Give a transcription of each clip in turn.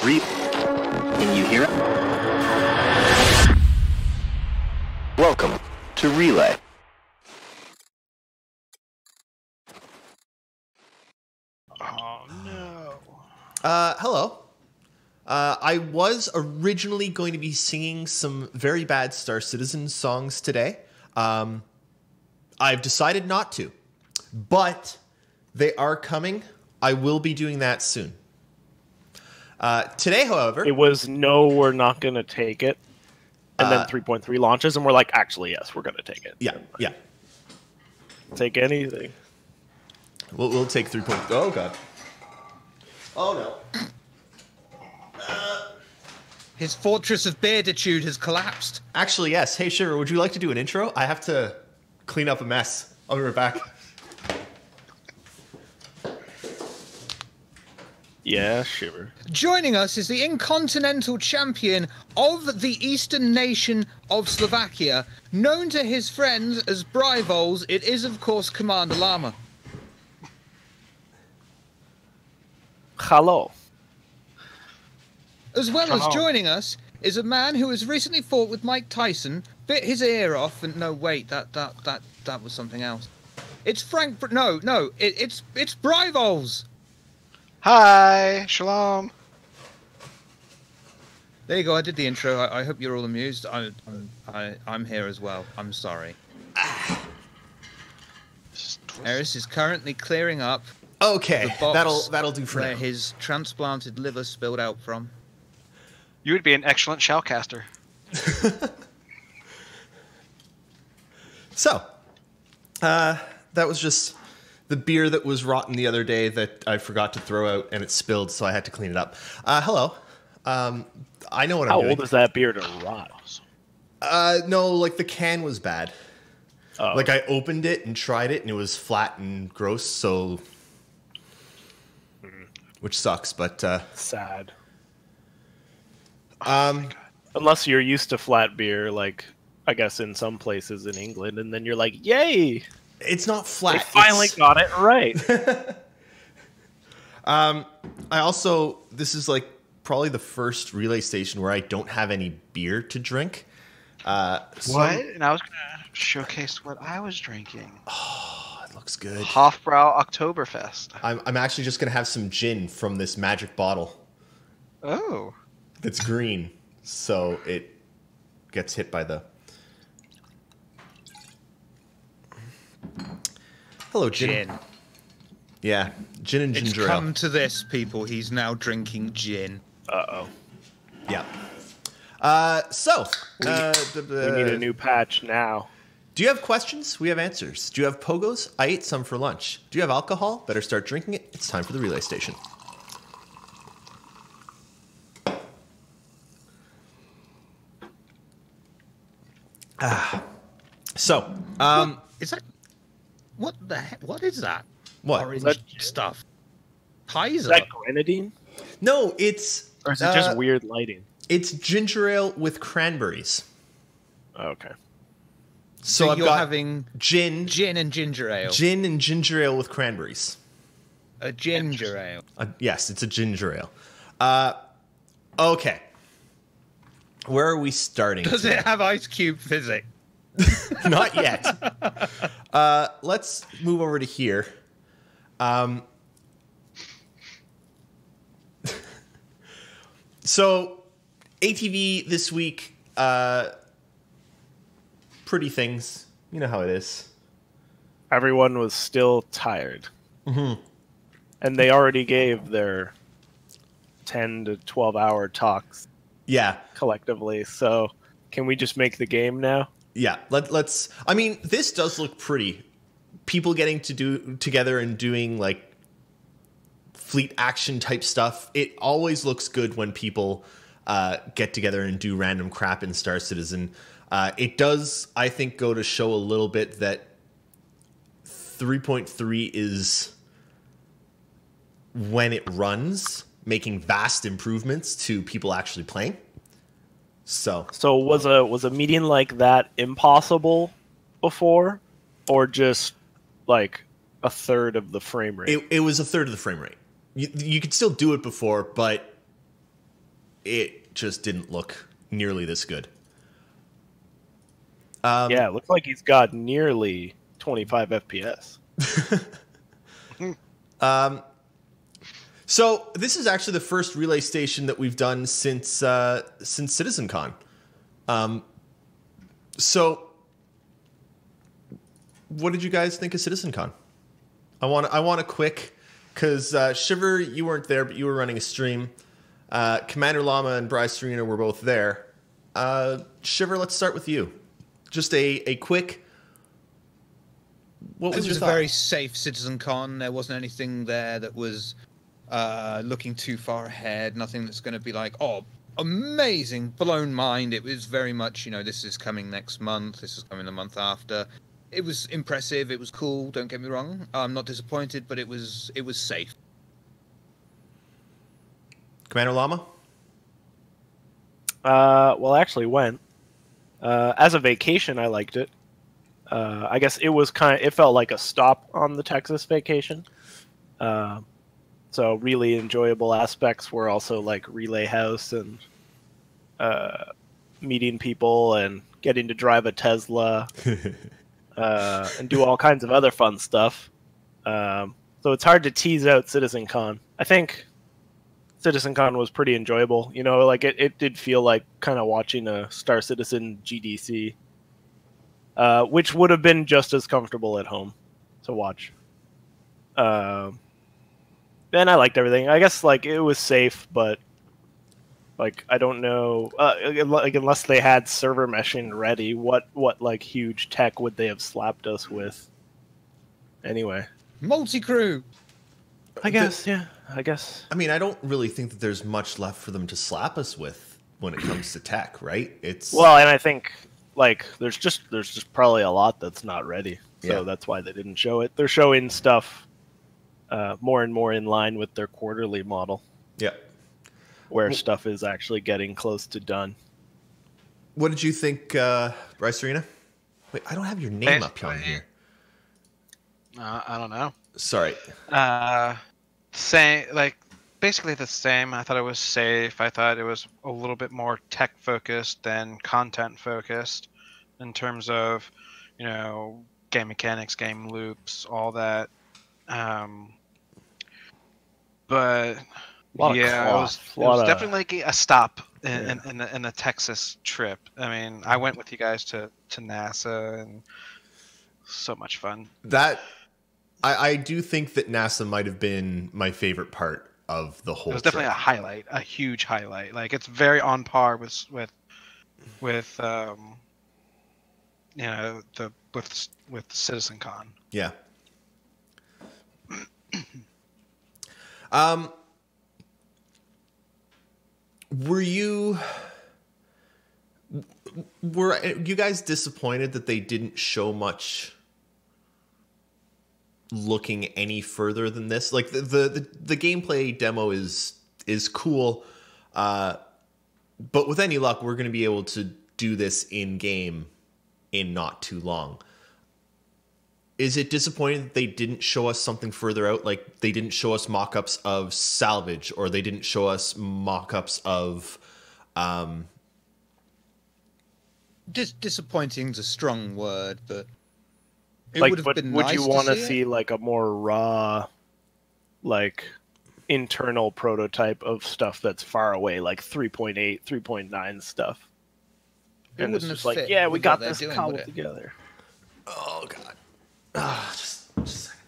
Can you hear it? Welcome to Relay. Oh no. Hello. I was originally going to be singing some very bad Star Citizen songs today. I've decided not to, but they are coming. I will be doing that soon. Today, however... It was no, we're not going to take it. And then 3.3 launches, and we're like, actually, yes, we're going to take it. Yeah. Take anything. We'll take 3.0. Oh, God. Oh, no. His fortress of bearditude has collapsed. Actually, yes. Hey, Shiver, would you like to do an intro? I have to clean up a mess. I'll be right back. Yeah, Shiver. Joining us is the incontinental champion of the eastern nation of Slovakia, known to his friends as Brivols. It is, of course, Commander Llama. Hello. As well as joining us is a man who has recently fought with Mike Tyson, bit his ear off, and no, wait, that was something else. It's Frank. It's Brivols. Hi, shalom. There you go. I did the intro. I hope you're all amused. I'm here as well. I'm sorry. Eris is currently clearing up. Okay, the box that'll do for where now. his transplanted liver spilled out from. You would be an excellent shellcaster. So, that was just the beer that was rotten the other day that I forgot to throw out, and it spilled, so I had to clean it up. Hello. I know what I'm doing. How old is that beer to rot? No, like the can was bad. Oh. Like I opened it and tried it, and it was flat and gross, so... Which sucks, but... Sad. Unless you're used to flat beer, like, I guess in some places in England, and then you're like, yay! It's not flat. They finally got it right. I also... This is, like, probably the first relay station where I don't have any beer to drink. What? And I was going to showcase what I was drinking. Oh, it looks good. Hofbrau Oktoberfest. I'm actually just going to have some gin from this magic bottle. Oh. It's green, so it gets hit by the... Hello, gin. Yeah, gin and ginger ale. It's come to this, people. He's now drinking gin. Uh-oh. Yeah. We need a new patch now. Do you have questions? We have answers. Do you have pogos? I ate some for lunch. Do you have alcohol? Better start drinking it. It's time for the relay station. Is that... What the heck? What is that? What? Orange stuff. Paiza. Is that grenadine? No, it's... Or is it just weird lighting? It's ginger ale with cranberries. Okay. So I've you're got having gin and ginger ale. Gin and ginger ale with cranberries. A ginger ale. Yes, it's a ginger ale. Okay. Where are we starting? Does it have ice cube physics? Not yet. Let's move over to here. So, ATV this week, pretty things. You know how it is. Everyone was still tired. Mm-hmm. And they already gave their 10 to 12 hour talks. Yeah. Collectively. So, can we just make the game now? Yeah. Let's. I mean, this does look pretty. People getting to do together and doing like fleet action type stuff. It always looks good when people get together and do random crap in Star Citizen. It does, I think, go to show a little bit that 3.3 is, when it runs, making vast improvements to people actually playing. So was a meeting like that impossible before, or just like a third of the frame rate? It was a third of the frame rate. You could still do it before, but it just didn't look nearly this good. Yeah, it looks like he's got nearly 25 FPS. So this is actually the first relay station that we've done since CitizenCon. So what did you guys think of CitizenCon? I want a quick, because Shiver, you weren't there, but you were running a stream. Commander Llama and Bryce Serena were both there. Shiver, let's start with you. Just a quick. What was It your was a thought? very safe CitizenCon. There wasn't anything there that was looking too far ahead. Nothing that's going to be like, oh, amazing, blown mind. It was very much, this is coming next month. This is coming the month after. It was impressive. It was cool. Don't get me wrong. I'm not disappointed, but it was safe. Commander Llama? Well, I actually went. As a vacation, I liked it. I guess it felt like a stop on the Texas vacation. So really enjoyable aspects were also like Relay House and meeting people and getting to drive a Tesla and do all kinds of other fun stuff. So it's hard to tease out CitizenCon. I think CitizenCon was pretty enjoyable. Like it did feel like kind of watching a Star Citizen GDC, which would have been just as comfortable at home to watch. And I liked everything. I guess like it was safe, but like I don't know, like unless they had server meshing ready, what like huge tech would they have slapped us with? Anyway, Multi-crew. I guess I guess. I mean, I don't really think that there's much left for them to slap us with when it comes to tech, right? Well, and I think like there's just probably a lot that's not ready, so Yeah. that's why they didn't show it. They're showing stuff more and more in line with their quarterly model, Yeah. where stuff is actually getting close to done. What did you think, Bryce Serena? Wait, I don't have your name up on here. I don't know. Sorry. Same, like basically the same. I thought it was safe. I thought it was a little bit more tech focused than content focused in terms of, game mechanics, game loops, all that. But yeah, it was definitely like a stop in the Texas trip. I mean, I went with you guys to NASA, and so much fun. I do think that NASA might have been my favorite part of the whole. It was definitely a highlight, a huge highlight. Like it's very on par with CitizenCon. Yeah. Were you guys disappointed that they didn't show much looking any further than this? Like the gameplay demo is cool, but with any luck, we're going to be able to do this in game in not too long. Is it disappointing that they didn't show us something further out? Like they didn't show us mock-ups of salvage, or they didn't show us mock-ups of Disappointing's a strong word, but it Like, would have but been would nice you want to it. see like a more raw, like internal prototype of stuff that's far away, like 3.8, 3.9 stuff? It And it's wouldn't just have like, fit yeah, we with got what they're this doing, cobbled would it? together. Oh god. Just a second.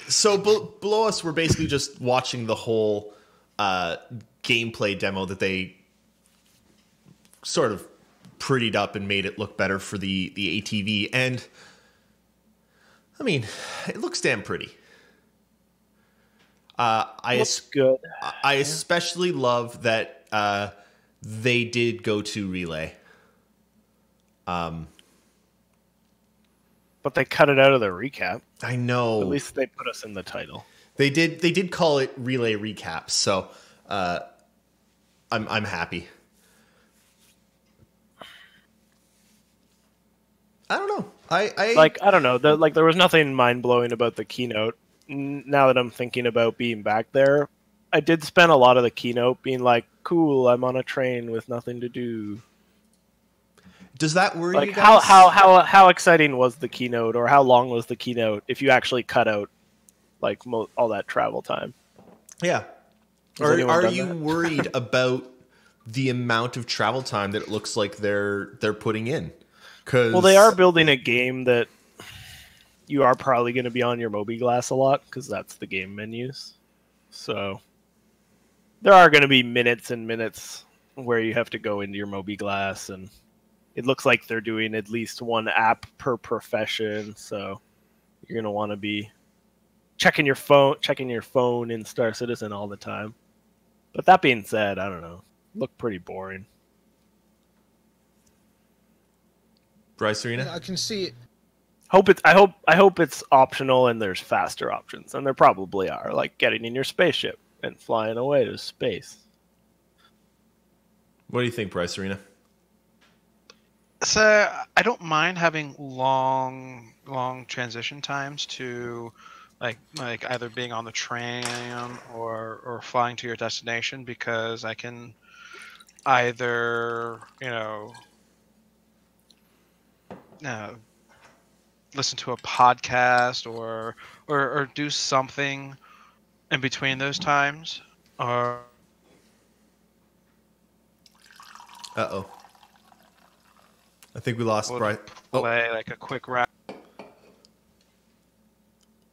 So below us, we're basically just watching the whole gameplay demo that they sort of prettied up and made it look better for the ATV. And I mean, it looks damn pretty. Looks good. I especially love that they did go to relay. But they cut it out of the recap. I know. At least they put us in the title. They did call it relay recaps, so I'm happy. I don't know. I don't know. There was nothing mind blowing about the keynote. now that I'm thinking about being back there, I did spend a lot of the keynote being like, "Cool, I'm on a train with nothing to do." Does that worry Like you guys? how exciting was the keynote, or how long was the keynote if you actually cut out like all that travel time? Yeah. Has anyone Are done you that? worried about the amount of travel time that it looks like they're putting in? Well, they are building a game that you are probably going to be on your mobiGlass a lot because that's the game menus. So there are going to be minutes and minutes where you have to go into your mobiGlass, and it looks like they're doing at least one app per profession. So you're going to want to be checking your phone in Star Citizen all the time. But that being said, I don't know. Look pretty boring. Bryce Arena? I can see it. I hope it's optional and there's faster options, and there probably are, like getting in your spaceship and flying away to space. What do you think, Bryce Arena? So I don't mind having long transition times to like either being on the train or flying to your destination, because I can either listen to a podcast or do something in between those times, or Uh-oh. I think we lost Bryce. play like a quick round.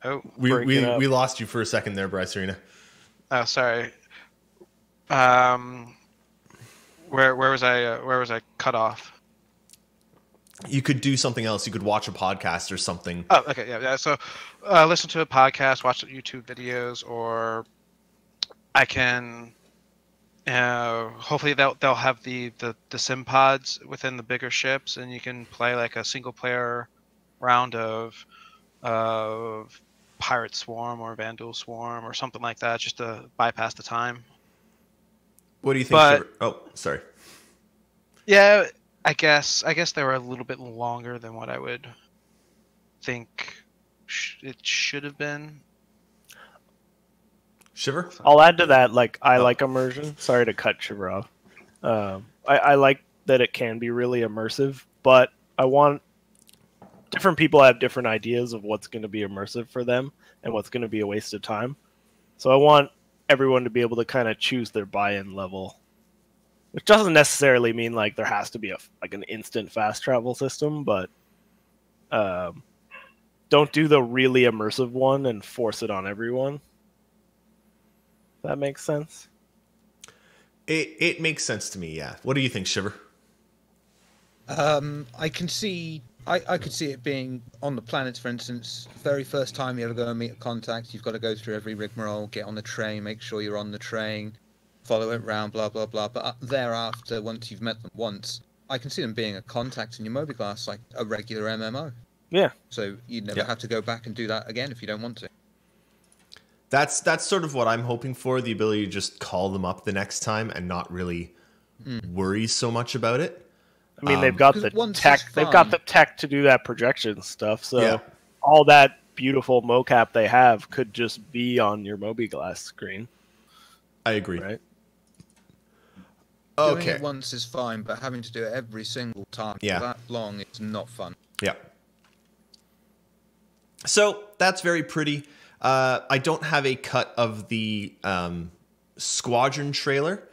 Oh, We lost you for a second there, Bryce Arena. oh, sorry. Where was I cut off? You could do something else. You could watch a podcast or something. Oh, okay, yeah. So, listen to a podcast, watch YouTube videos, or I can. Hopefully, they'll have the sim pods within the bigger ships, and you can play like a single player round of Pirate Swarm or Vandal Swarm or something like that, just to bypass the time. What do you think? But- Oh, sorry. Yeah, I guess they were a little bit longer than what I would think it should have been. Shiver? I'll add to that, like, I like immersion. Sorry to cut Shiver off. I like that it can be really immersive, but I want different people have different ideas of what's going to be immersive for them and what's going to be a waste of time. So I want everyone to be able to kind of choose their buy-in level, which doesn't necessarily mean like there has to be an instant fast travel system, but don't do the really immersive one and force it on everyone. That makes sense. It makes sense to me, yeah. What do you think, Shiver? I can see. I could see it being on the planets, for instance. Very first time you ever go and meet a contact, you've got to go through every rigmarole, get on the train, make sure you're on the train, follow it round, blah blah blah. But thereafter, once you've met them once, I can see them being a contact in your mobiGlass, like a regular MMO. Yeah. So you never have to go back and do that again if you don't want to. That's sort of what I'm hoping for, the ability to just call them up the next time and not really worry so much about it. I mean, they've got the 'Cause once tech. it's They've got fun- the tech to do that projection stuff. So Yeah. all that beautiful mocap they have could just be on your mobiGlass screen, I agree. right? Doing Okay. it once is fine, but having to do it every single time Yeah. for that long, it's not fun. Yeah. So that's very pretty. I don't have a cut of the Squadron trailer,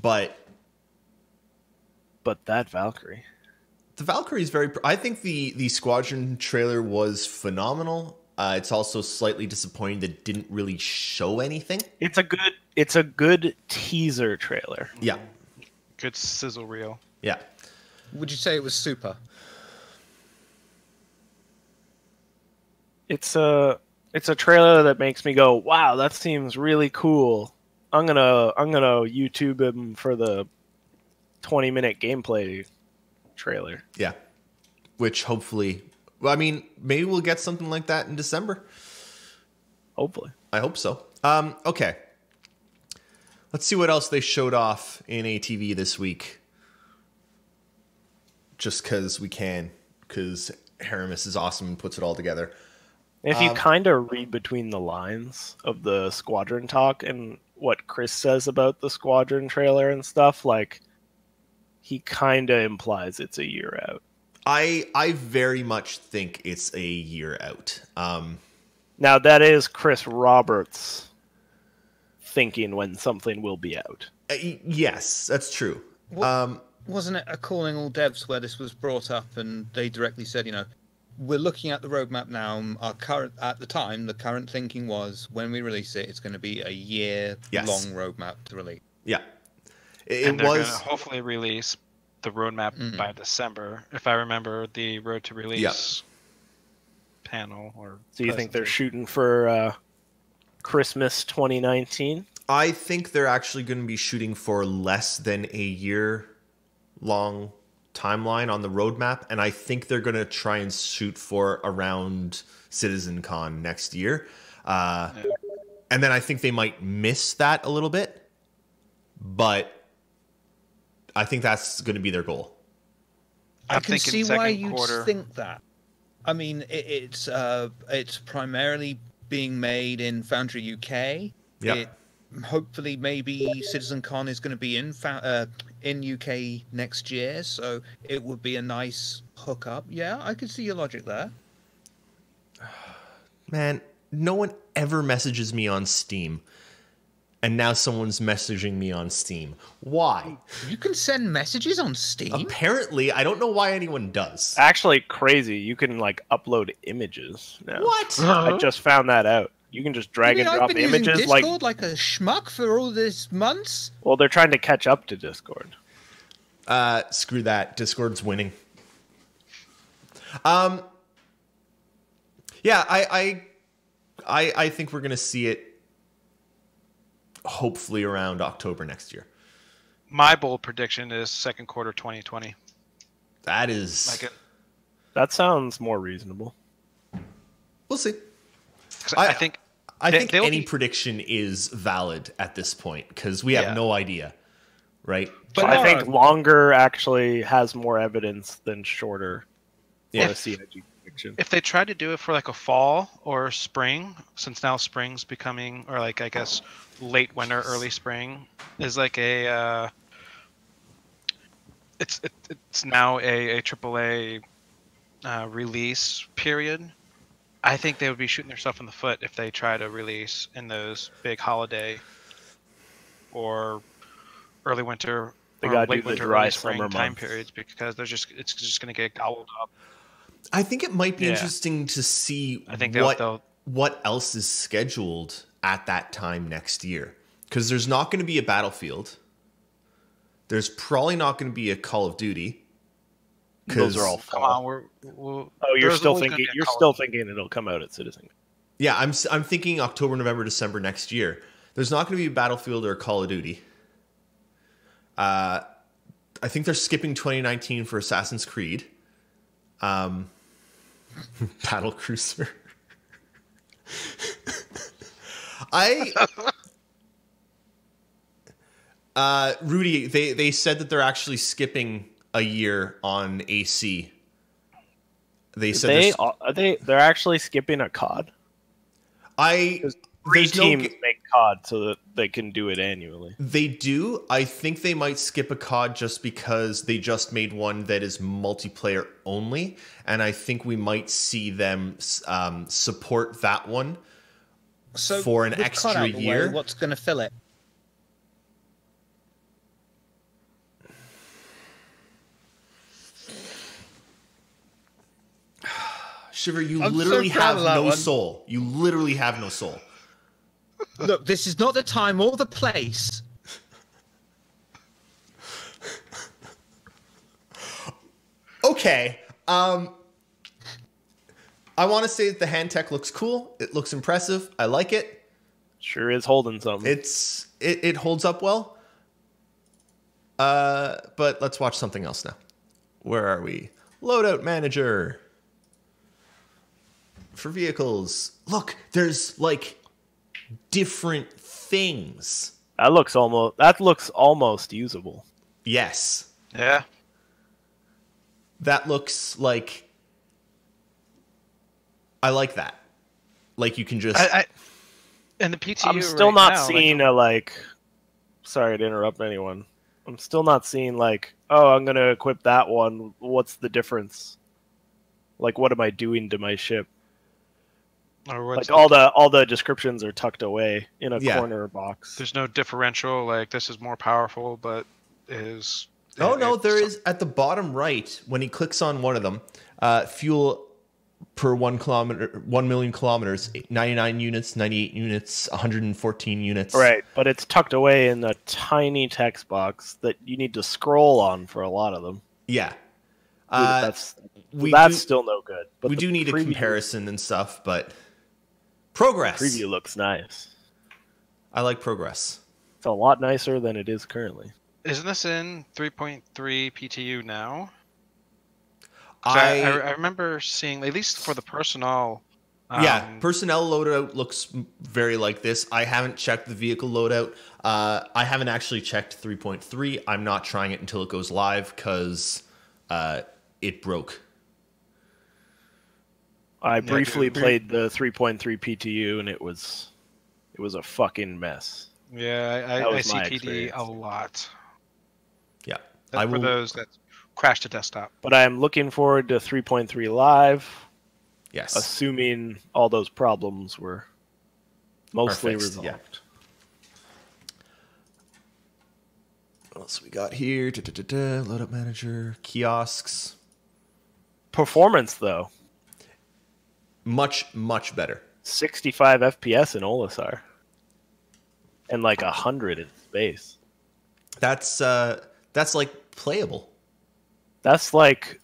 but But that Valkyrie. the Valkyrie is very. I think the Squadron trailer was phenomenal. It's also slightly disappointing that it didn't really show anything. It's a good teaser trailer. Yeah, Good sizzle reel. yeah. Would you say it was super? It's a trailer that makes me go, "Wow, that seems really cool." I'm gonna YouTube him for the 20-minute gameplay trailer. Yeah, which hopefully, well, I mean, maybe we'll get something like that in December. Hopefully. I hope so. Okay, let's see what else they showed off in ATV this week. Just because we can, because Haramis is awesome and puts it all together. If you kind of read between the lines of the Squadron talk and what Chris says about the Squadron trailer and stuff, like, he kind of implies it's a year out. I very much think it's a year out. Now, that is Chris Roberts thinking when something will be out. Yes, that's true. Wasn't it a Calling All Devs where this was brought up and they directly said, we're looking at the roadmap now. At the time, the current thinking was when we release it, it's going to be a year-long roadmap to release. Yeah. And they're going to hopefully release the roadmap by December, if I remember the Road to Release panel. So you think they're shooting for Christmas 2019? I think they're actually going to be shooting for less than a year-long timeline on the roadmap, and I think they're going to try and shoot for around CitizenCon next year. And then I think they might miss that a little bit, but I think that's going to be their goal. I can see why you think that. I mean, it's primarily being made in Foundry UK. Yeah. Hopefully, maybe CitizenCon is going to be in UK next year, so it would be a nice hookup. Yeah, I could see your logic there. Man, no one ever messages me on Steam, and now someone's messaging me on Steam. Why? You can send messages on Steam? Apparently, I don't know why anyone does. Actually, crazy. You can upload images now. What? I just found that out. You can just drag and drop I've been images using Discord like a schmuck for all this months. Well, they're trying to catch up to Discord. Screw that. Discord's winning. Yeah, I think we're gonna see it hopefully around October next year. My bold prediction is second quarter 2020. That is. That sounds more reasonable. We'll see. I think any prediction is valid at this point because we have no idea, right? But I think longer actually has more evidence than shorter for a CIG prediction. If they tried to do it for a fall or spring, since now spring's becoming, or I guess late winter, early spring is it's now a AAA release period. I think they would be shooting themselves in the foot if they try to release in those big holiday or early winter or late winter, early spring time periods, because it's just going to get gobbled up. I think it might be interesting to see what else is scheduled at that time next year, because there's not going to be a Battlefield. There's probably not going to be a Call of Duty. Those are all fall. Come on, you're still thinking it'll come out at Citizen. Yeah, I'm thinking October, November, December next year. There's not going to be a Battlefield or a Call of Duty. I think they're skipping 2019 for Assassin's Creed. Battle Cruiser. Rudy, they said that they're actually skipping a year on AC. They said they're actually skipping a COD. Three teams make COD so that they can do it annually. They do. I think they might skip a COD just because they just made one that is multiplayer only, and I think we might see them support that one for an extra year. What's going to fill it? Shiver, you literally have no soul. You literally have no soul. Look, this is not the time or the place. Okay. I want to say that the hand tech looks cool. It looks impressive. I like it. Sure is holding something. It holds up well. But let's watch something else now. Where are we? Loadout Manager. For vehicles. Look, there's different things. That looks almost usable. Yes. Yeah. That looks like I like that. Like you can just and the PTU. I'm still right not now, seeing a like. Sorry to interrupt anyone. I'm still not seeing like, oh, I'm gonna equip that one. What's the difference? Like, what am I doing to my ship? or what's Like all the descriptions are tucked away in a Yeah. corner box. there's no differential. Like this is more powerful, but is. Oh no, it's- there is at the bottom right when he clicks on one of them. Fuel per 1 kilometer, 1 million kilometers, 99 units, 98 units, 114 units. Right, but it's tucked away in a tiny text box that you need to scroll on for a lot of them. Yeah. That's we that's do- still no good. But We the do need a preview- comparison and stuff, but progress. Preview looks nice. I like progress. It's a lot nicer than it is currently. Isn't this in 3.3 PTU now? I I remember seeing, at least for the personnel. yeah, personnel loadout looks very like this. I haven't checked the vehicle loadout. I haven't actually checked 3.3. I'm not trying it until it goes live because it broke. I briefly dude. played the 3.3 PTU and it was a fucking mess. Yeah, That I was see my TD experience. a lot. Yeah. That's for those that crash to desktop. But I'm looking forward to 3.3 live, Yes. assuming all those problems were mostly fixed, resolved. yeah. What else we got here? Loadout manager, kiosks. Performance though, Much, much better. 65 FPS in Olisar, and like 100 in space. That's like playable. That's like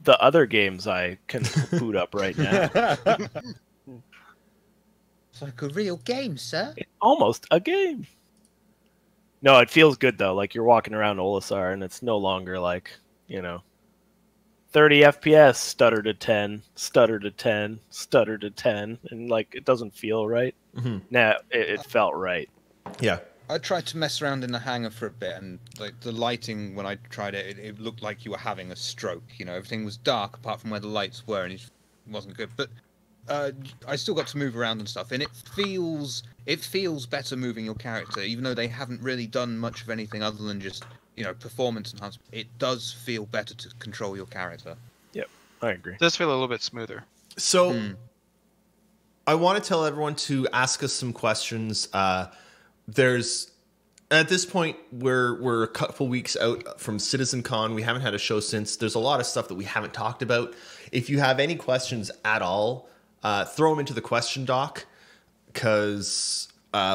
the other games I can boot up right now. It's like a real game, sir. It's almost a game. No, it feels good though. Like you're walking around Olisar, and it's no longer like 30 FPS, stutter to 10, stutter to 10, stutter to 10, and like it doesn't feel right. Mm-hmm. Nah, it felt right. Yeah. I tried to mess around in the hangar for a bit, and like the lighting when I tried it, it looked like you were having a stroke. Everything was dark apart from where the lights were, and it wasn't good. But I still got to move around and stuff, and it feels better moving your character, even though they haven't really done much of anything other than just performance enhancement. It does feel better to control your character. Yep, I agree. It does feel a little bit smoother. So I want to tell everyone to ask us some questions. There's at this point we're a couple weeks out from CitizenCon. We haven't had a show since. There's a lot of stuff that we haven't talked about. If you have any questions at all, throw them into the question doc because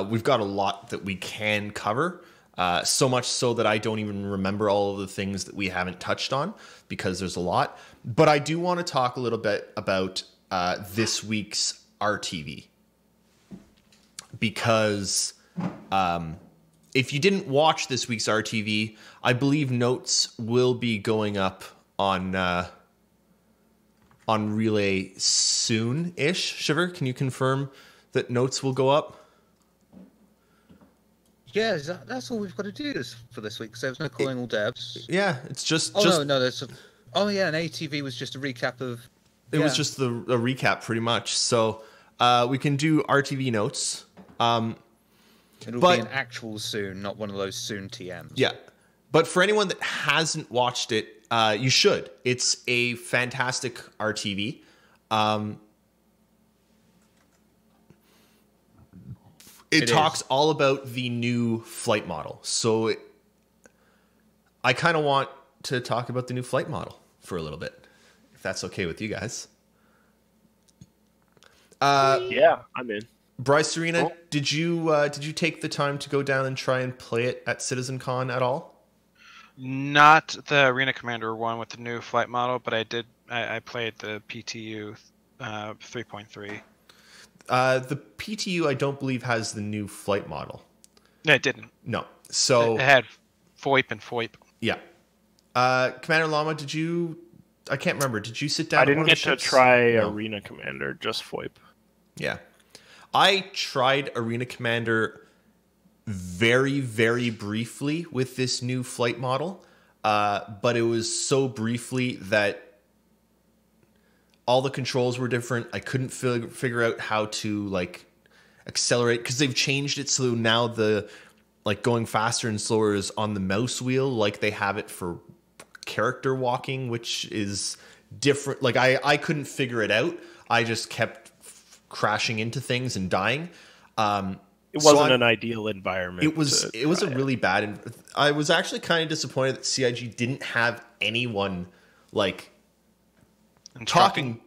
we've got a lot that we can cover. So much so that I don't even remember all of the things that we haven't touched on because there's a lot. But I do want to talk a little bit about this week's RTV because if you didn't watch this week's RTV, I believe notes will be going up on Relay soon-ish. Shiver, can you confirm that notes will go up? Yeah, that's all we've got to do for this week. Because there was no calling all devs. Yeah, it's just. No, there's. An ATV was just a recap of. It was just a recap, pretty much. So we can do RTV notes. It'll be an actual soon, not one of those soon TMs. Yeah, but for anyone that hasn't watched it, you should. It's a fantastic RTV. It talks all about the new flight model. So I kind of want to talk about the new flight model for a little bit, if that's okay with you guys. Yeah, I'm in. Bryce Serena, did you take the time to go down and try and play it at CitizenCon at all? Not the Arena Commander one with the new flight model, but I did. I played the PTU 3.3. The PTU, I don't believe, has the new flight model. No, it didn't. No. So It had FOIP and FOIP. yeah. Commander Llama, did you? I can't remember. Did you sit down? I at didn't one of get the to ships? try No. Arena Commander, just FOIP. Yeah. I tried Arena Commander very, very briefly with this new flight model, but it was so briefly that all the controls were different. I couldn't figure out how to like accelerate, because they've changed it so now the like going faster and slower is on the mouse wheel, like they have it for character walking, which is different. Like I couldn't figure it out. I just kept crashing into things and dying. It wasn't an ideal environment. It was a really bad. And I was actually kind of disappointed that CIG didn't have anyone like talking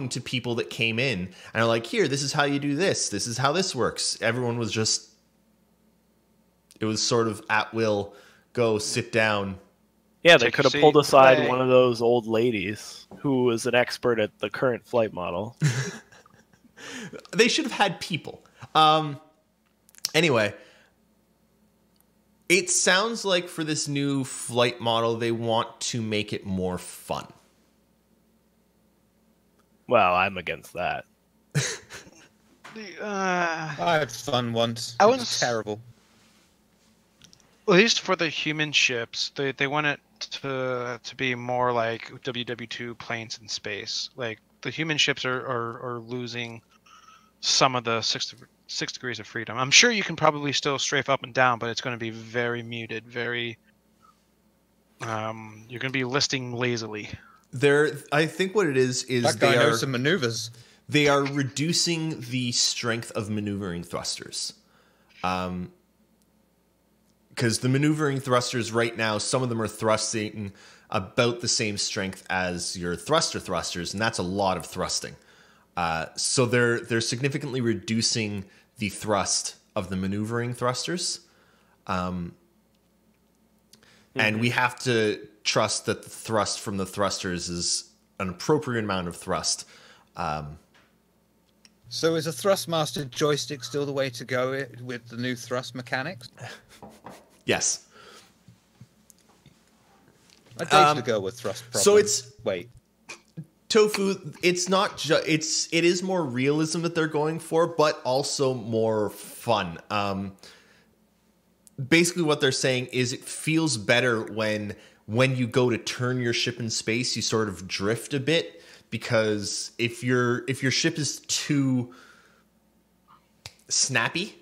to people that came in and are like, here, this is how you do this. This is how this works. Everyone was just, it was sort of at will, go sit down. Yeah, they Take could a have pulled seat, aside play. one of those old ladies who was an expert at the current flight model. They should have had people. Anyway, it sounds like for this new flight model, they want to make it more fun. Well, I'm against that. I had fun once. I It wouldn't was s- terrible. At least for the human ships, they want it to be more like WW2 planes in space. Like the human ships are losing some of the six degrees of freedom. I'm sure you can probably still strafe up and down, but it's going to be very muted, very. You're going to be listing lazily. I think what it is That guy knows some maneuvers. they are reducing the strength of maneuvering thrusters. Because the maneuvering thrusters right now, some of them are thrusting about the same strength as your thrusters, and that's a lot of thrusting. So they're significantly reducing the thrust of the maneuvering thrusters. And we have to trust that the thrust from the thrusters is an appropriate amount of thrust. So is a Thrustmaster joystick still the way to go with the new thrust mechanics? Yes. I dated a girl with thrust problems. So it's Wait. Tofu. It's not just. It is more realism that they're going for, but also more fun. Basically, what they're saying is it feels better when you go to turn your ship in space, you sort of drift a bit, because if your ship is too snappy,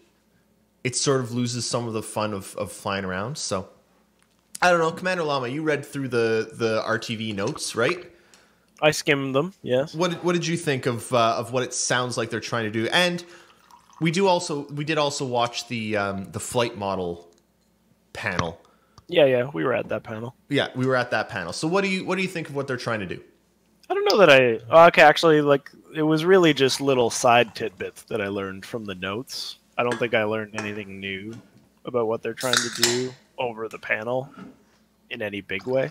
it sort of loses some of the fun of flying around. So I don't know, Commander Llama, you read through the RTV notes, right? I skimmed them, yes. What did you think of what it sounds like they're trying to do? And we did also watch the flight model panel. Yeah, we were at that panel. Yeah, we were at that panel. So what do you think of what they're trying to do? I don't know that okay, actually, like, it was really just little side tidbits that I learned from the notes. I don't think I learned anything new about what they're trying to do over the panel in any big way.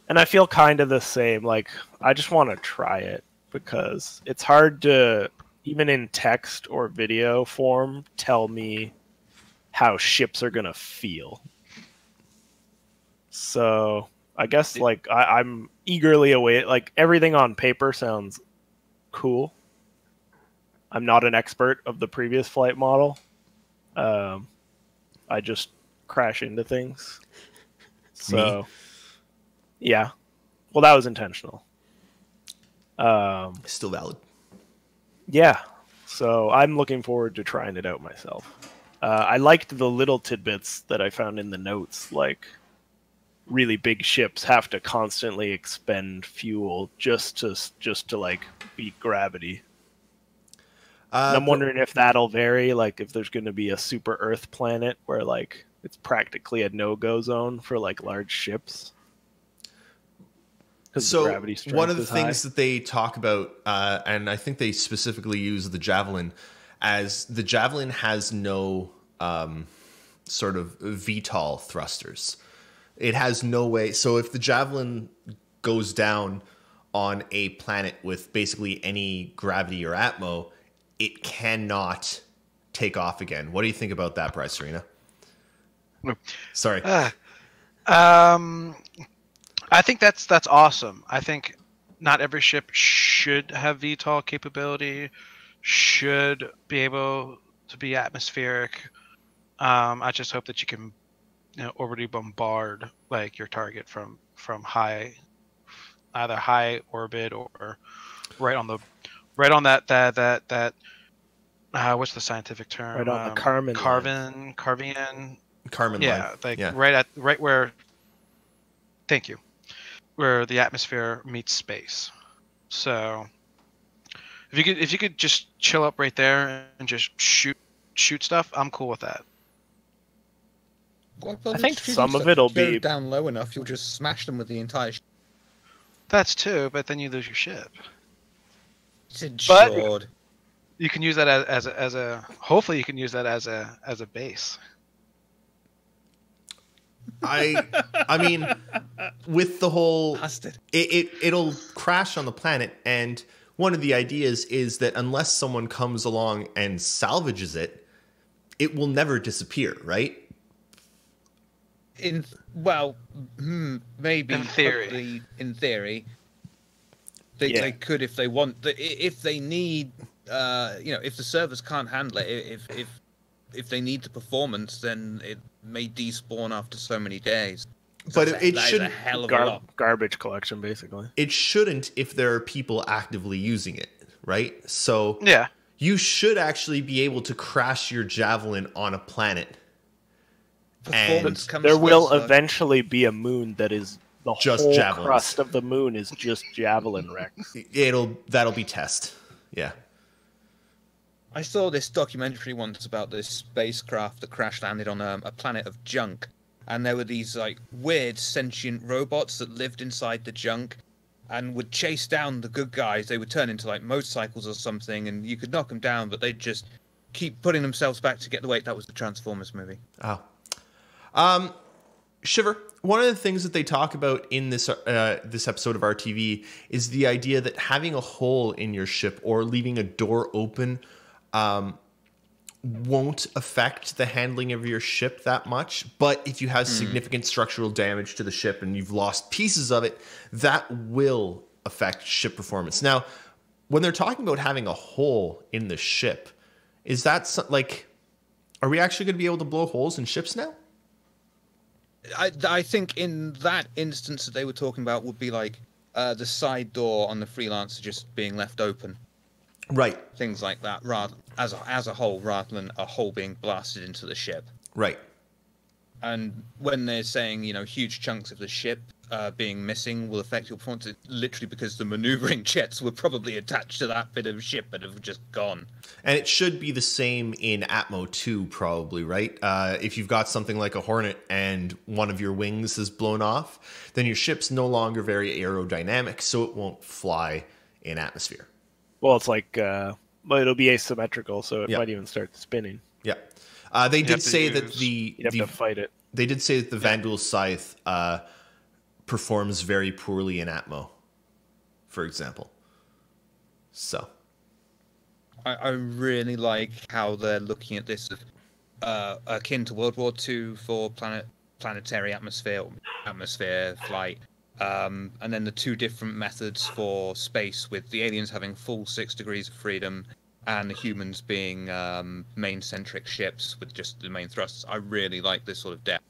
And I feel kind of the same. Like, I just want to try it because it's hard to, even in text or video form, tell me how ships are going to feel. So I guess, like, I'm eagerly await. Like, everything on paper sounds cool. I'm not an expert of the previous flight model. I just crash into things. So, yeah. Well, that was intentional. Still valid. Yeah. So I'm looking forward to trying it out myself. I liked the little tidbits that I found in the notes, like really big ships have to constantly expend fuel just to like beat gravity. And I'm wondering if that'll vary, like if there's going to be a super Earth planet where like it's practically a no-go zone for like large ships. So gravity strength one of the is things high. that they talk about, and I think they specifically use the Javelin, as the Javelin has no sort of VTOL thrusters. It has no way. So if the Javelin goes down on a planet with basically any gravity or atmo, it cannot take off again. What do you think about that, Bryce Arena? Sorry. I think that's awesome. I think not every ship should have VTOL capability, should be able to be atmospheric. I just hope that you can, already bombard like your target from high either high orbit or right on the that what's the scientific term? Right on the Carmen Carvian. Carmen Yeah, line. like Yeah. right where. Thank you. Where the atmosphere meets space. So if you could just chill up right there and just shoot stuff, I'm cool with that. I think some of it'll be down low enough. You'll just smash them with the entire. That's too, but then you lose your ship. It's But- insured. You can use that as a hopefully you can use that as a base. I mean, with the whole, Bastard. it'll crash on the planet, and one of the ideas is that unless someone comes along and salvages it, it will never disappear, right? Maybe In theory. hopefully, in theory, Yeah. they could if they want. If they need, if the servers can't handle it, if they need the performance, then it may despawn after so many days. But That it is a shouldn't. hell of a lot. garbage collection, basically. It shouldn't if there are people actively using it, right? So Yeah. you should actually be able to crash your javelin on a planet. Performance comes There will first, though. eventually be a moon that is the Just whole javelins. crust of the moon is just javelin wrecks. That'll be test. Yeah. I saw this documentary once about this spacecraft that crash landed on a planet of junk, and there were these like weird sentient robots that lived inside the junk and would chase down the good guys. They would turn into like motorcycles or something, and you could knock them down, but they'd just keep putting themselves back to get the weight. That was the Transformers movie. Oh. Shiver, one of the things that they talk about in this episode of RTV is the idea that having a hole in your ship or leaving a door open won't affect the handling of your ship that much. But if you have significant structural damage to the ship and you've lost pieces of it, that will affect ship performance. Now, when they're talking about having a hole in the ship, is that like, are we actually going to be able to blow holes in ships now? I think in that instance that they were talking about would be like the side door on the Freelancer just being left open. Right, Things like that, rather as a whole, rather than a hole being blasted into the ship. right. And when they're saying, huge chunks of the ship being missing will affect your performance, it's literally because the maneuvering jets were probably attached to that bit of ship and have just gone. And it should be the same in Atmo 2, probably, right? If you've got something like a Hornet and one of your wings is blown off, then your ship's no longer very aerodynamic, so it won't fly in atmosphere. Well, it's like, it'll be asymmetrical, so it Yeah. might even start spinning. Yeah. They have did to say that use- You'd have to fight it. they did say that the Vandal Scythe performs very poorly in Atmo, for example. So, I really like how they're looking at this akin to World War II for planetary atmosphere flight. And then the two different methods for space, with the aliens having full 6 degrees of freedom and the humans being main-centric ships with just the main thrusters. I really like this sort of depth.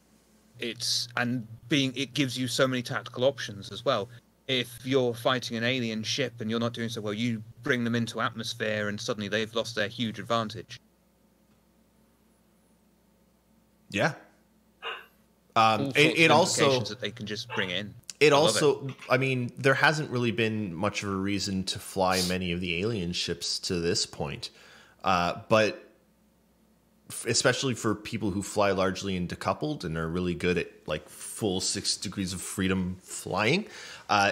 It gives you so many tactical options as well. If you're fighting an alien ship and you're not doing so well, you bring them into atmosphere and suddenly they've lost their huge advantage. yeah. All sorts It of also... implications that they can just bring in. It I love also, I mean, there hasn't really been much of a reason to fly many of the alien ships to this point. But especially for people who fly largely in decoupled and are really good at like full 6 degrees of freedom flying,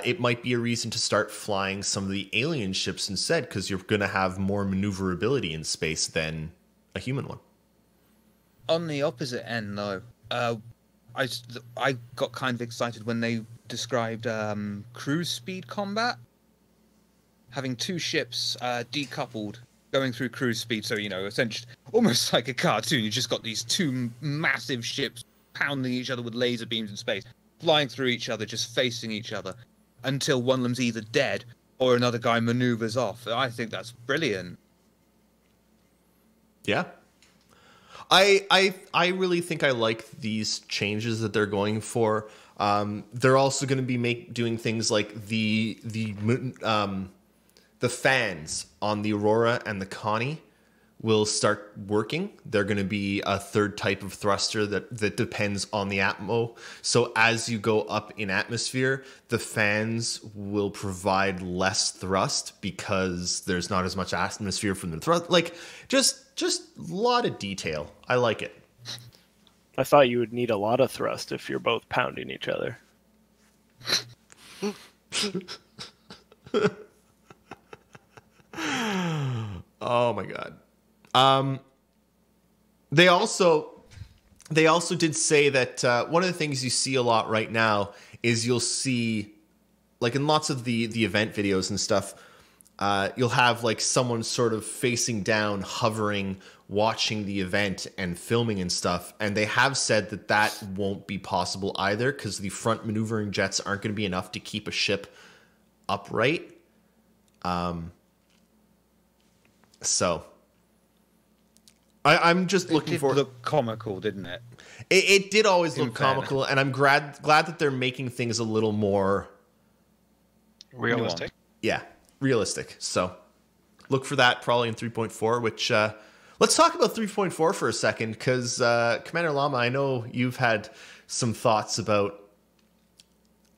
it might be a reason to start flying some of the alien ships instead, because you're going to have more maneuverability in space than a human one. On the opposite end, though, I got kind of excited when they described cruise speed combat. Having two ships decoupled, going through cruise speed, so, essentially almost like a cartoon. You just got these two massive ships pounding each other with laser beams in space, flying through each other, just facing each other, until one of them's either dead or another guy maneuvers off. I think that's brilliant. Yeah. I really think I like these changes that they're going for. They're also going to be doing things like the fans on the Aurora and the Connie will start working. They're going to be a third type of thruster that depends on the atmo. So as you go up in atmosphere, the fans will provide less thrust because there's not as much atmosphere from the thrust. Like, just a lot of detail. I like it. I thought you would need a lot of thrust if you're both pounding each other. Oh my god. They also did say that one of the things you see a lot right now is you'll see, like in lots of the event videos and stuff, you'll have like someone sort of facing down, hovering, watching the event and filming and stuff. And they have said that won't be possible either because the front maneuvering jets aren't going to be enough to keep a ship upright. So I'm just looking for. It did look comical, didn't it? It did always look fairness. comical, and I'm glad that they're making things a little more Realistic. realistic. So look for that probably in 3.4. Which let's talk about 3.4 for a second, because Commander Llama, I know you've had some thoughts about.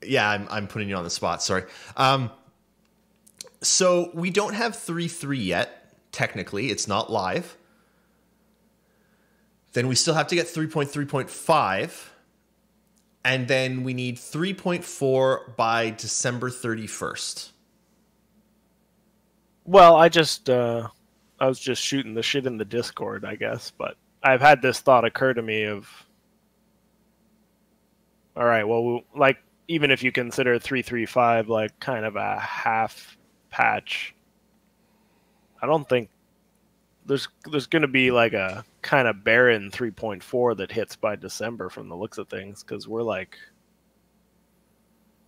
Yeah, I'm putting you on the spot. Sorry. So we don't have 3.3 yet. Technically, it's not live. Then we still have to get 3.3.5. And then we need 3.4 by December 31st. Well, I was just shooting the shit in the Discord, I guess. But I've had this thought occur to me of, all right, well, like, even if you consider 3.3.5 like kind of a half patch, I don't think there's going to be like a kind of barren 3.4 that hits by December from the looks of things, because we're like,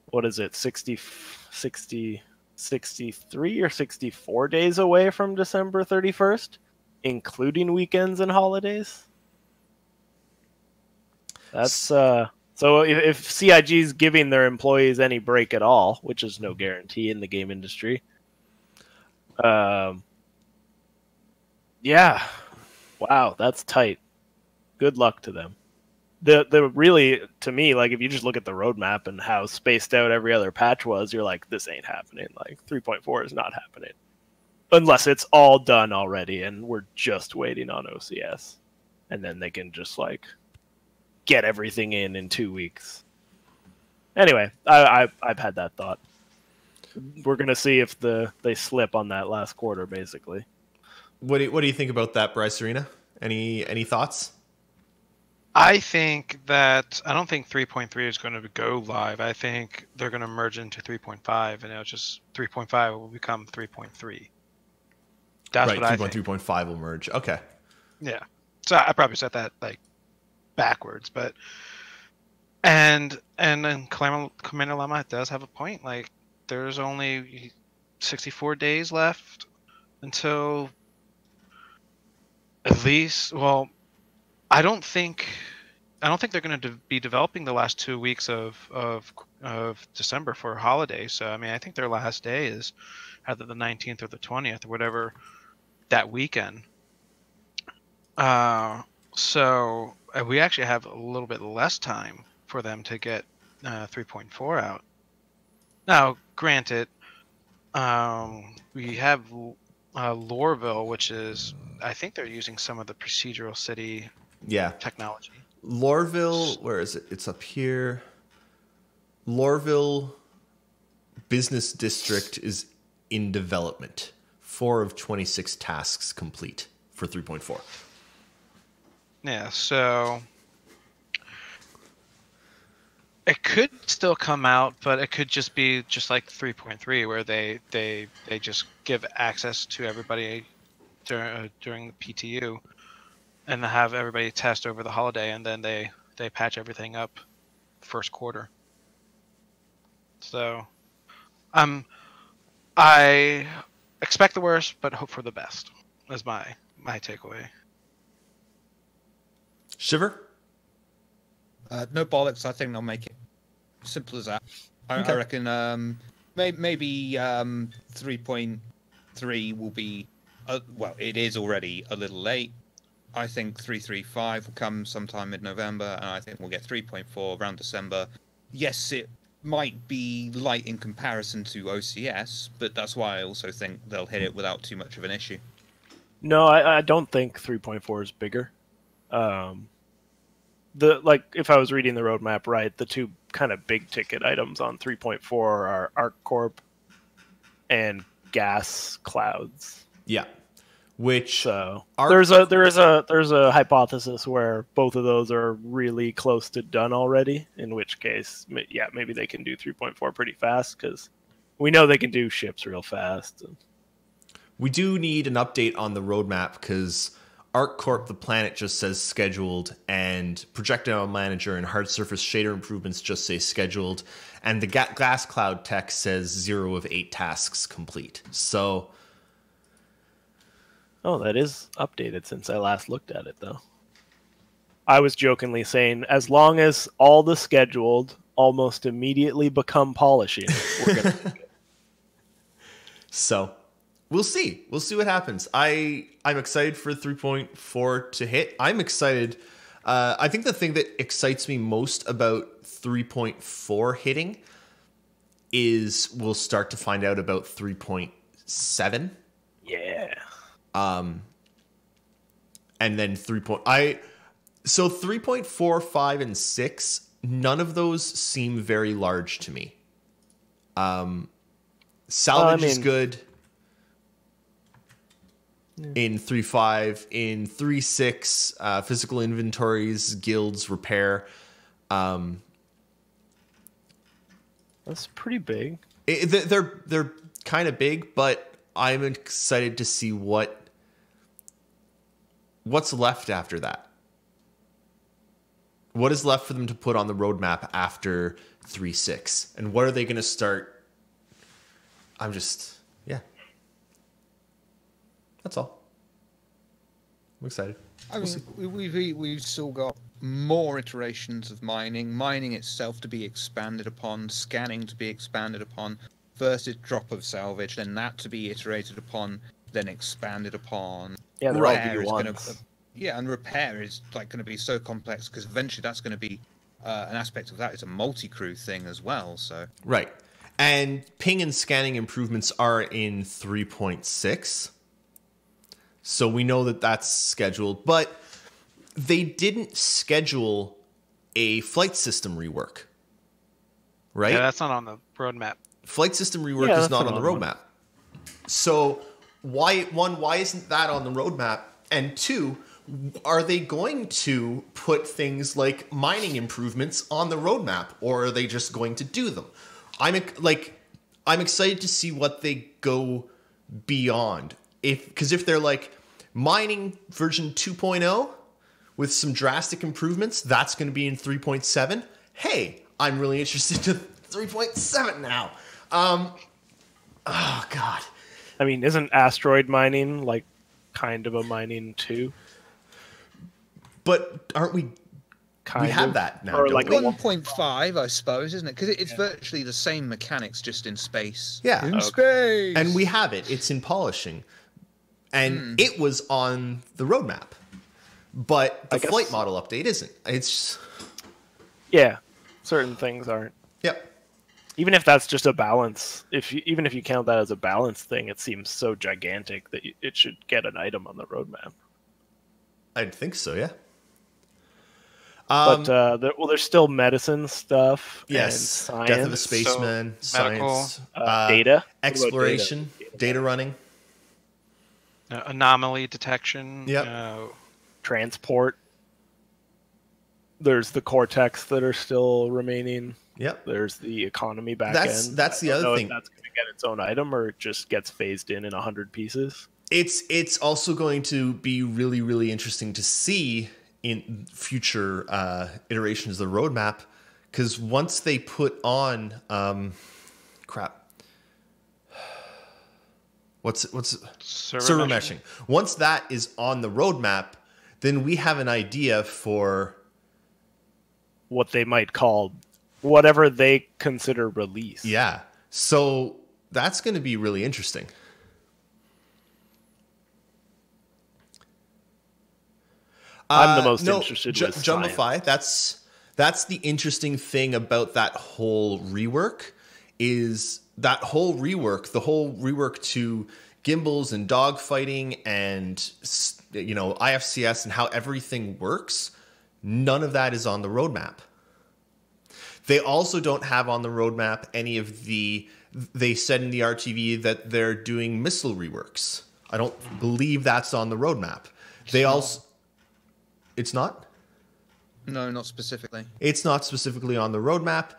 what is it, 63 or 64 days away from December 31st, including weekends and holidays. That's so if CIG is giving their employees any break at all, which is no guarantee in the game industry, yeah, wow, that's tight. Good luck to them. The really, to me, like, if you just look at the roadmap and how spaced out every other patch was, you're like, this ain't happening. Like, 3.4 is not happening unless it's all done already and we're just waiting on OCS, and then they can just like get everything in 2 weeks. Anyway, I've had that thought. We're gonna see if they slip on that last quarter, basically. What do you think about that, Bryce Arena? Any thoughts? I think that I don't think 3.3 is going to go live. I think they're going to merge into 3.5, and it'll just 3.5 will become 3.3. That's right, what I think. 3.5 will merge. Okay. Yeah. So I probably said that like backwards, but and then Commander Llama does have a point. Like, there's only 64 days left until at least. Well, I don't think they're going to be developing the last 2 weeks of December for holidays. So I mean, I think their last day is either the 19th or the 20th or whatever that weekend. So we actually have a little bit less time for them to get 3.4 out. Now, granted, we have Loreville, which is, I think they're using some of the procedural city technology. Loreville, where is it? It's up here. Loreville Business District is in development. 4 of 26 tasks complete for 3.4. Yeah, so it could still come out, but it could just be just like 3.3, where they just give access to everybody during the PTU, and have everybody test over the holiday, and then they patch everything up first quarter. So I expect the worst, but hope for the best, is my takeaway. Shiver? No bollocks. I think they'll make it. simple as that. I Okay. reckon maybe 3.3 will be, well, it is already a little late. I think 3.35 will come sometime mid-November, and I think we'll get 3.4 around December. Yes, it might be light in comparison to OCS, but that's why I also think they'll hit it without too much of an issue. No, I don't think 3.4 is bigger. If I was reading the roadmap right, the two kind of big ticket items on 3.4 are ArcCorp and gas clouds. Yeah. Which So Arc- there's a hypothesis where both of those are really close to done already. In which case, yeah, maybe they can do 3.4 pretty fast because we know they can do ships real fast. we do need an update on the roadmap because ArcCorp, the planet, just says scheduled, and Projectile Manager and Hard Surface Shader improvements just say scheduled, and the Glass Cloud text says 0 of 8 tasks complete. So, Oh, that is updated since I last looked at it, though. I was jokingly saying, as long as all the scheduled almost immediately become polishing, we're gonna. so we'll see. We'll see what happens. I'm excited for 3.4 to hit. I'm excited. I think the thing that excites me most about 3.4 hitting is we'll start to find out about 3.7. Yeah. And then 3.4, 5, and 6, none of those seem very large to me. Salvage is good in 3.5. In 3.6, physical inventories, guilds, repair. That's pretty big. They're kind of big, but I'm excited to see what's left after that. What is left for them to put on the roadmap after 3.6? And what are they going to start? Yeah. That's all. I'm excited. I mean, we've still got more iterations of mining itself to be expanded upon, scanning to be expanded upon, first a drop of salvage, then that to be iterated upon, then expanded upon. Yeah, they're all Repair is V1s. yeah, and repair is like going to be so complex because eventually that's going to be an aspect of that. It's a multi-crew thing as well. So Right. And ping and scanning improvements are in 3.6. So we know that that's scheduled, but they didn't schedule a flight system rework. Right? Yeah, that's not on the roadmap. Flight system rework Yeah, is that's not on an the odd one. roadmap. So why isn't that on the roadmap? And two, are they going to put things like mining improvements on the roadmap, or are they just going to do them? I'm excited to see what they go beyond. Because if they're like mining version 2.0 with some drastic improvements, that's going to be in 3.7. Hey, I'm really interested to 3.7 now. Oh God. I mean, isn't asteroid mining like kind of a mining too? But aren't we? Kind We have of. that now. Or Don't like we? a 1.5, I suppose, isn't it? Because it's virtually the same mechanics, just in space. Yeah. In Okay. space. And we have it. It's in polishing. And it was on the roadmap. But the I guess- flight model update isn't. It's Yeah, certain things aren't. yep. Even if that's just a balance, even if you count that as a balance thing, it seems so gigantic that it should get an item on the roadmap. I'd think so, yeah. But there's still medicine stuff. Yes. and science, Death of a Spaceman, So, medical, science, data. What about exploration, data running. Anomaly detection. Yep. transport. There's the cortex that are still remaining. Yep. There's the economy back That's end. the I don't other know thing. if that's going to get its own item or it just gets phased in 100 pieces. It's also going to be really, really interesting to see in future iterations of the roadmap, because once they put on what's server meshing. Once that is on the roadmap, then we have an idea for What they might call whatever they consider release. Yeah. So that's going to be really interesting. I'm the most interested with Jumbify. science. That's the interesting thing about that whole rework is the whole rework to gimbals and dogfighting and IFCS and how everything works. None of that is on the roadmap. They also don't have on the roadmap any of the. They said in the RTV that they're doing missile reworks. I don't believe that's on the roadmap. It's not? No, not specifically. It's not specifically on the roadmap.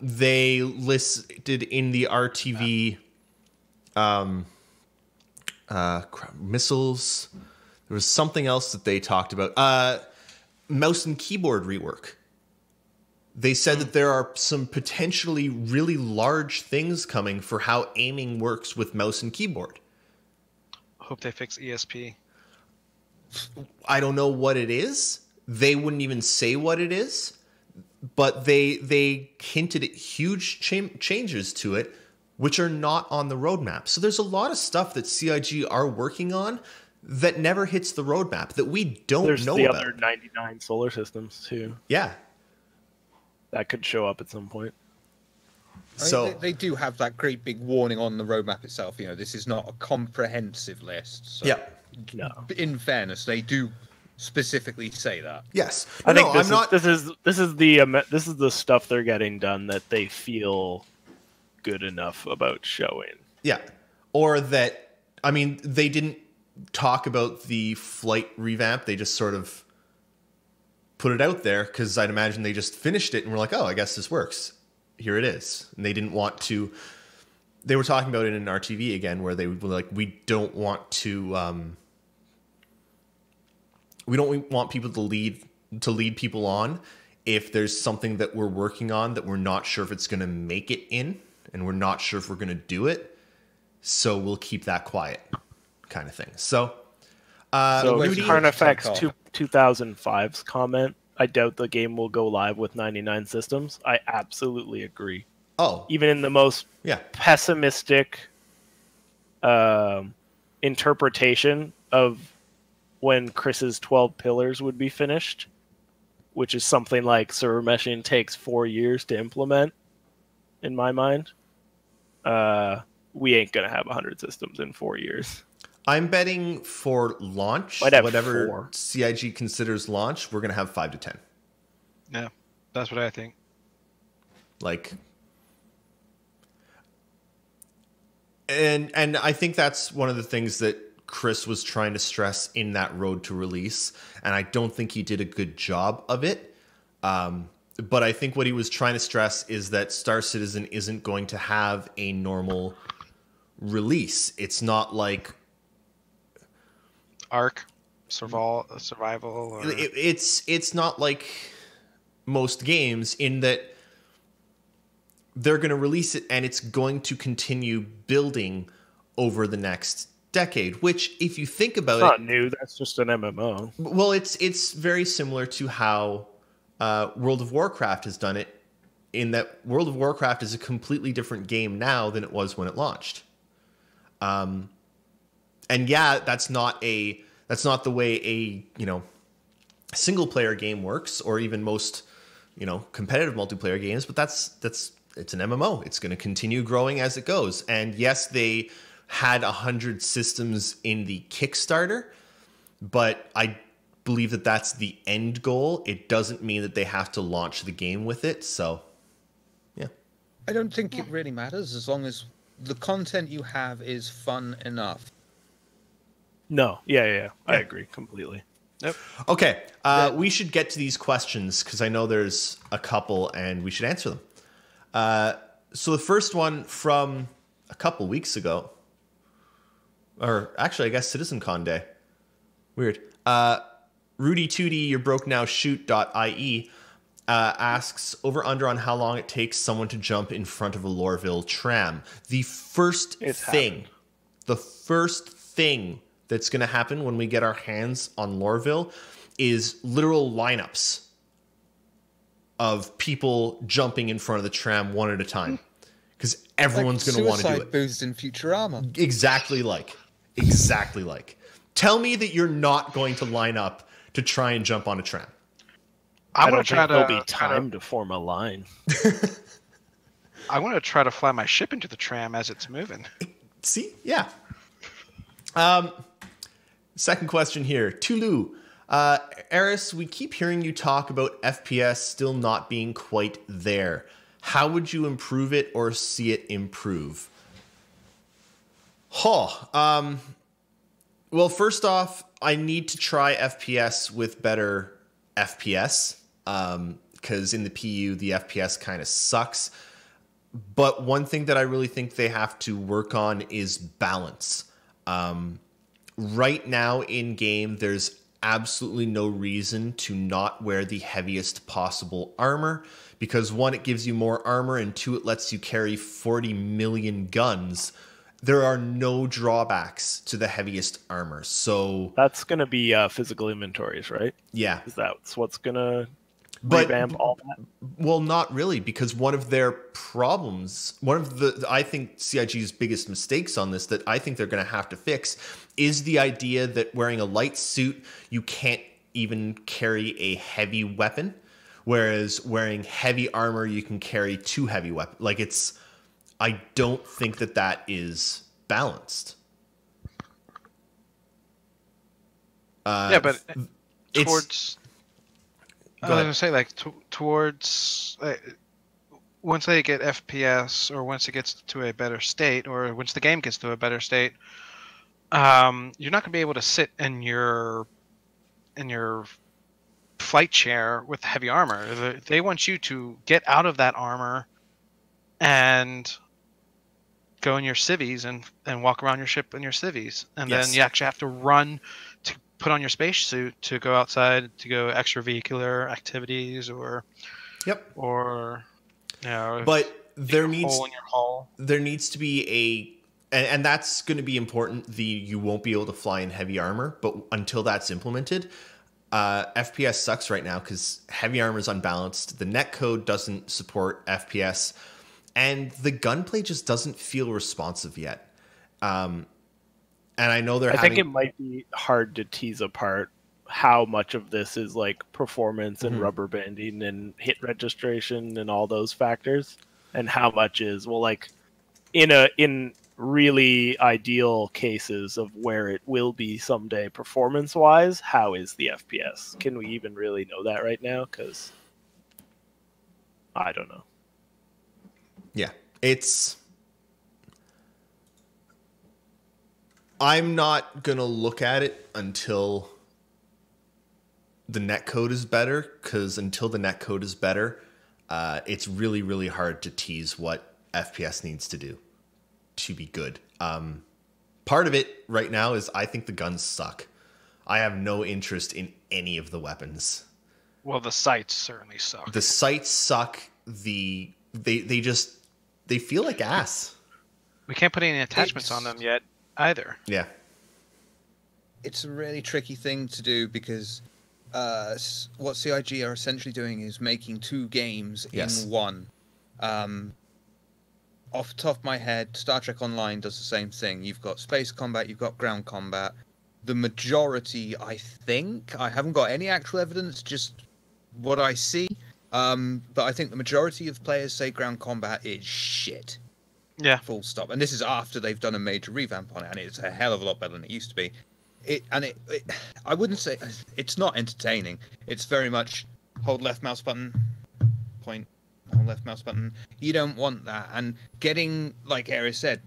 They listed in the RTV missiles. There was something else that they talked about. Mouse and keyboard rework. They said that there are some potentially really large things coming for how aiming works with mouse and keyboard. Hope they fix ESP. I don't know what it is. They wouldn't even say what it is, but they hinted at huge changes to it, which are not on the roadmap. So there's a lot of stuff that CIG are working on that never hits the roadmap that we don't know There's the about. other 99 solar systems too. Yeah. That could show up at some point. So they do have that great big warning on the roadmap itself. This is not a comprehensive list. So yeah. No. In fairness, they do specifically say that. Yes. I think No, this is the stuff they're getting done that they feel good enough about showing. Yeah. Or that, I mean, they didn't talk about the flight revamp. They just sort of put it out there because I'd imagine they just finished it and were like, oh, I guess this works. Here it is. And they didn't want to. They were talking about it in RTV again, where they were like, we don't want to. We don't want people to lead people on if there's something that we're working on that we're not sure if it's going to make it in, and we're not sure if we're going to do it. So we'll keep that quiet, kind of thing. So Rudy Carnifex 2005's comment, I doubt the game will go live with 99 systems. I absolutely agree. Oh, even in the most pessimistic interpretation of when Chris's 12 pillars would be finished, which is something like server meshing takes 4 years to implement, in my mind, we ain't going to have 100 systems in 4 years. I'm betting for launch, Might have whatever 4. CIG considers launch, we're going to have 5 to 10. Yeah, that's what I think. And I think that's one of the things that Chris was trying to stress in that road to release, and I don't think he did a good job of it. But I think what he was trying to stress is that Star Citizen isn't going to have a normal release. It's not like Arc, survival. Or... It's not like most games in that they're going to release it and it's going to continue building over the next decade, which if you think about it's not new, that's just an MMO. Well, it's very similar to how World of Warcraft has done it, in that World of Warcraft is a completely different game now than it was when it launched. And yeah, that's not the way a single player game works, or even most competitive multiplayer games, but it's an MMO. It's going to continue growing as it goes. And yes, they had 100 systems in the Kickstarter, but I believe that that's the end goal. It doesn't mean that they have to launch the game with it. So, yeah. I don't think it really matters as long as the content you have is fun enough. No, yeah. I agree completely. Yep. Okay, we should get to these questions because I know there's a couple and we should answer them. So the first one from a couple weeks ago, or actually I guess CitizenCon Day. Weird. Rudy Tootie, you're broke now shoot.ie asks over under on how long it takes someone to jump in front of a Lorville tram. The first thing that's going to happen when we get our hands on Lorville is literal lineups of people jumping in front of the tram one at a time. Because everyone's going to want to do it. Booths in Futurama. Exactly like. Tell me that you're not going to line up to try and jump on a tram. I don't think there'll be time to form a line. I want to try to fly my ship into the tram as it's moving. See? Yeah. Second question here. Tulu. Eris, we keep hearing you talk about FPS still not being quite there. How would you improve it or see it improve? Well, first off, I need to try FPS with better FPS. Because in the PU, the FPS kind of sucks. But one thing that I really think they have to work on is balance. Right now in game, there's absolutely no reason to not wear the heaviest possible armor. Because one, it gives you more armor, and two, it lets you carry 40 million guns. There are no drawbacks to the heaviest armor. So that's going to be physical inventories, right? Yeah. Is that what's going to revamp all that? Well, not really, because one of their problems, I think CIG's biggest mistakes on this that I think they're going to have to fix is the idea that wearing a light suit, you can't even carry a heavy weapon, whereas wearing heavy armor, you can carry two heavy weapons. Like I don't think that is balanced. Yeah, but towards... I was going to say, like, towards... once they get FPS, or once it gets to a better state, or once the game gets to a better state, you're not going to be able to sit in your flight chair with heavy armor. They want you to get out of that armor and go in your civvies and walk around your ship in your civvies. And then you actually have to run to put on your spacesuit to go outside, to go extravehicular activities or but there needs hole in your hull. There needs to be and that's going to be important. You won't be able to fly in heavy armor, but until that's implemented, FPS sucks right now because heavy armor is unbalanced. The netcode doesn't support FPS, and the gunplay just doesn't feel responsive yet. And I know I think it might be hard to tease apart how much of this is like performance and rubber banding and hit registration and all those factors, and how much is like in really ideal cases of where it will be someday performance wise. How is the FPS? Can we even really know that right now? Because I don't know. Yeah, I'm not going to look at it until the netcode is better, because until the netcode is better, it's really, really hard to tease what FPS needs to do to be good. Part of it right now is I think the guns suck. I have no interest in any of the weapons. Well, the sights certainly suck. The sights suck. They feel like ass. We can't put any attachments on them yet either. Yeah. It's a really tricky thing to do because what CIG are essentially doing is making two games in one. Off the top of my head, Star Trek Online does the same thing. You've got space combat, you've got ground combat. The majority, I think, I haven't got any actual evidence, just what I see. But I think the majority of players say ground combat is shit. Yeah. Full stop. And this is after they've done a major revamp on it, and it's a hell of a lot better than it used to be. I wouldn't say it's not entertaining. It's very much hold left mouse button, point, hold left mouse button. You don't want that. And getting, like Ares said,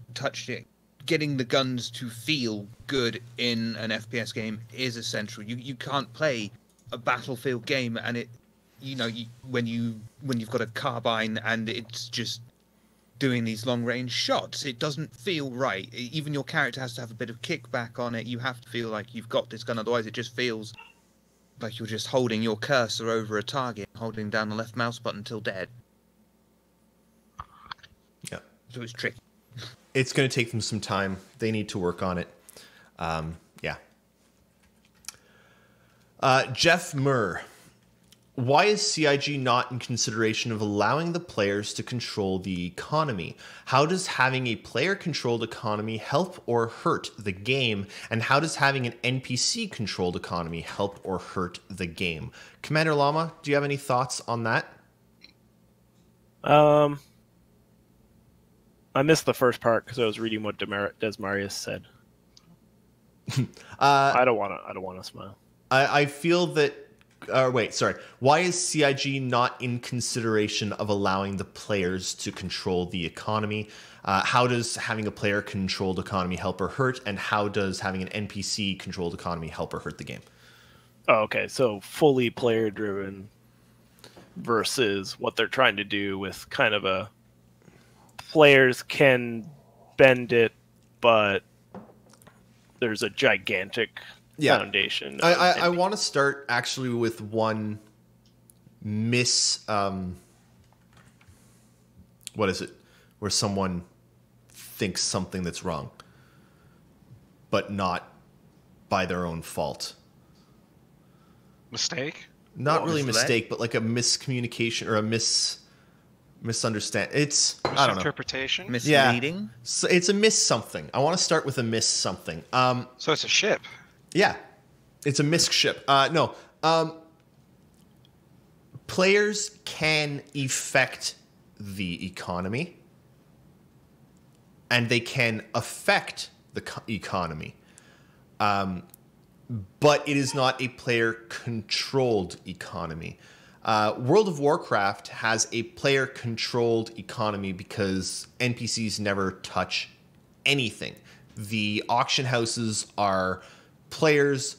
getting the guns to feel good in an FPS game is essential. You can't play a Battlefield game and it, when you've got a carbine and it's just doing these long range shots, it doesn't feel right. Even your character has to have a bit of kickback on it. You have to feel like you've got this gun, otherwise it just feels like you're just holding your cursor over a target, holding down the left mouse button till dead. Yeah. So it's tricky. It's going to take them some time. They need to work on it. Yeah. Jeff Murr. Why is CIG not in consideration of allowing the players to control the economy? How does having a player-controlled economy help or hurt the game? And how does having an NPC-controlled economy help or hurt the game? Commander Llama, do you have any thoughts on that? I missed the first part because I was reading what Desmarius said. I don't want to smile. I feel that. Wait, sorry. Why is CIG not in consideration of allowing the players to control the economy? How does having a player-controlled economy help or hurt? And how does having an NPC-controlled economy help or hurt the game? Oh, okay, so fully player-driven versus what they're trying to do with kind of a players can bend it, but there's a gigantic foundation. I want to start actually with one what is it? Where someone thinks something that's wrong, but not by their own fault. Mistake? Not What really was that? mistake, but like a miscommunication or a misunderstand. It's I don't know. Misinterpretation? Misleading. So it's a miss something. I want to start with a miss something. So it's a ship. Yeah, it's a misc ship. No, players can affect the economy, and they can affect the economy. But it is not a player-controlled economy. World of Warcraft has a player-controlled economy because NPCs never touch anything. The auction houses are players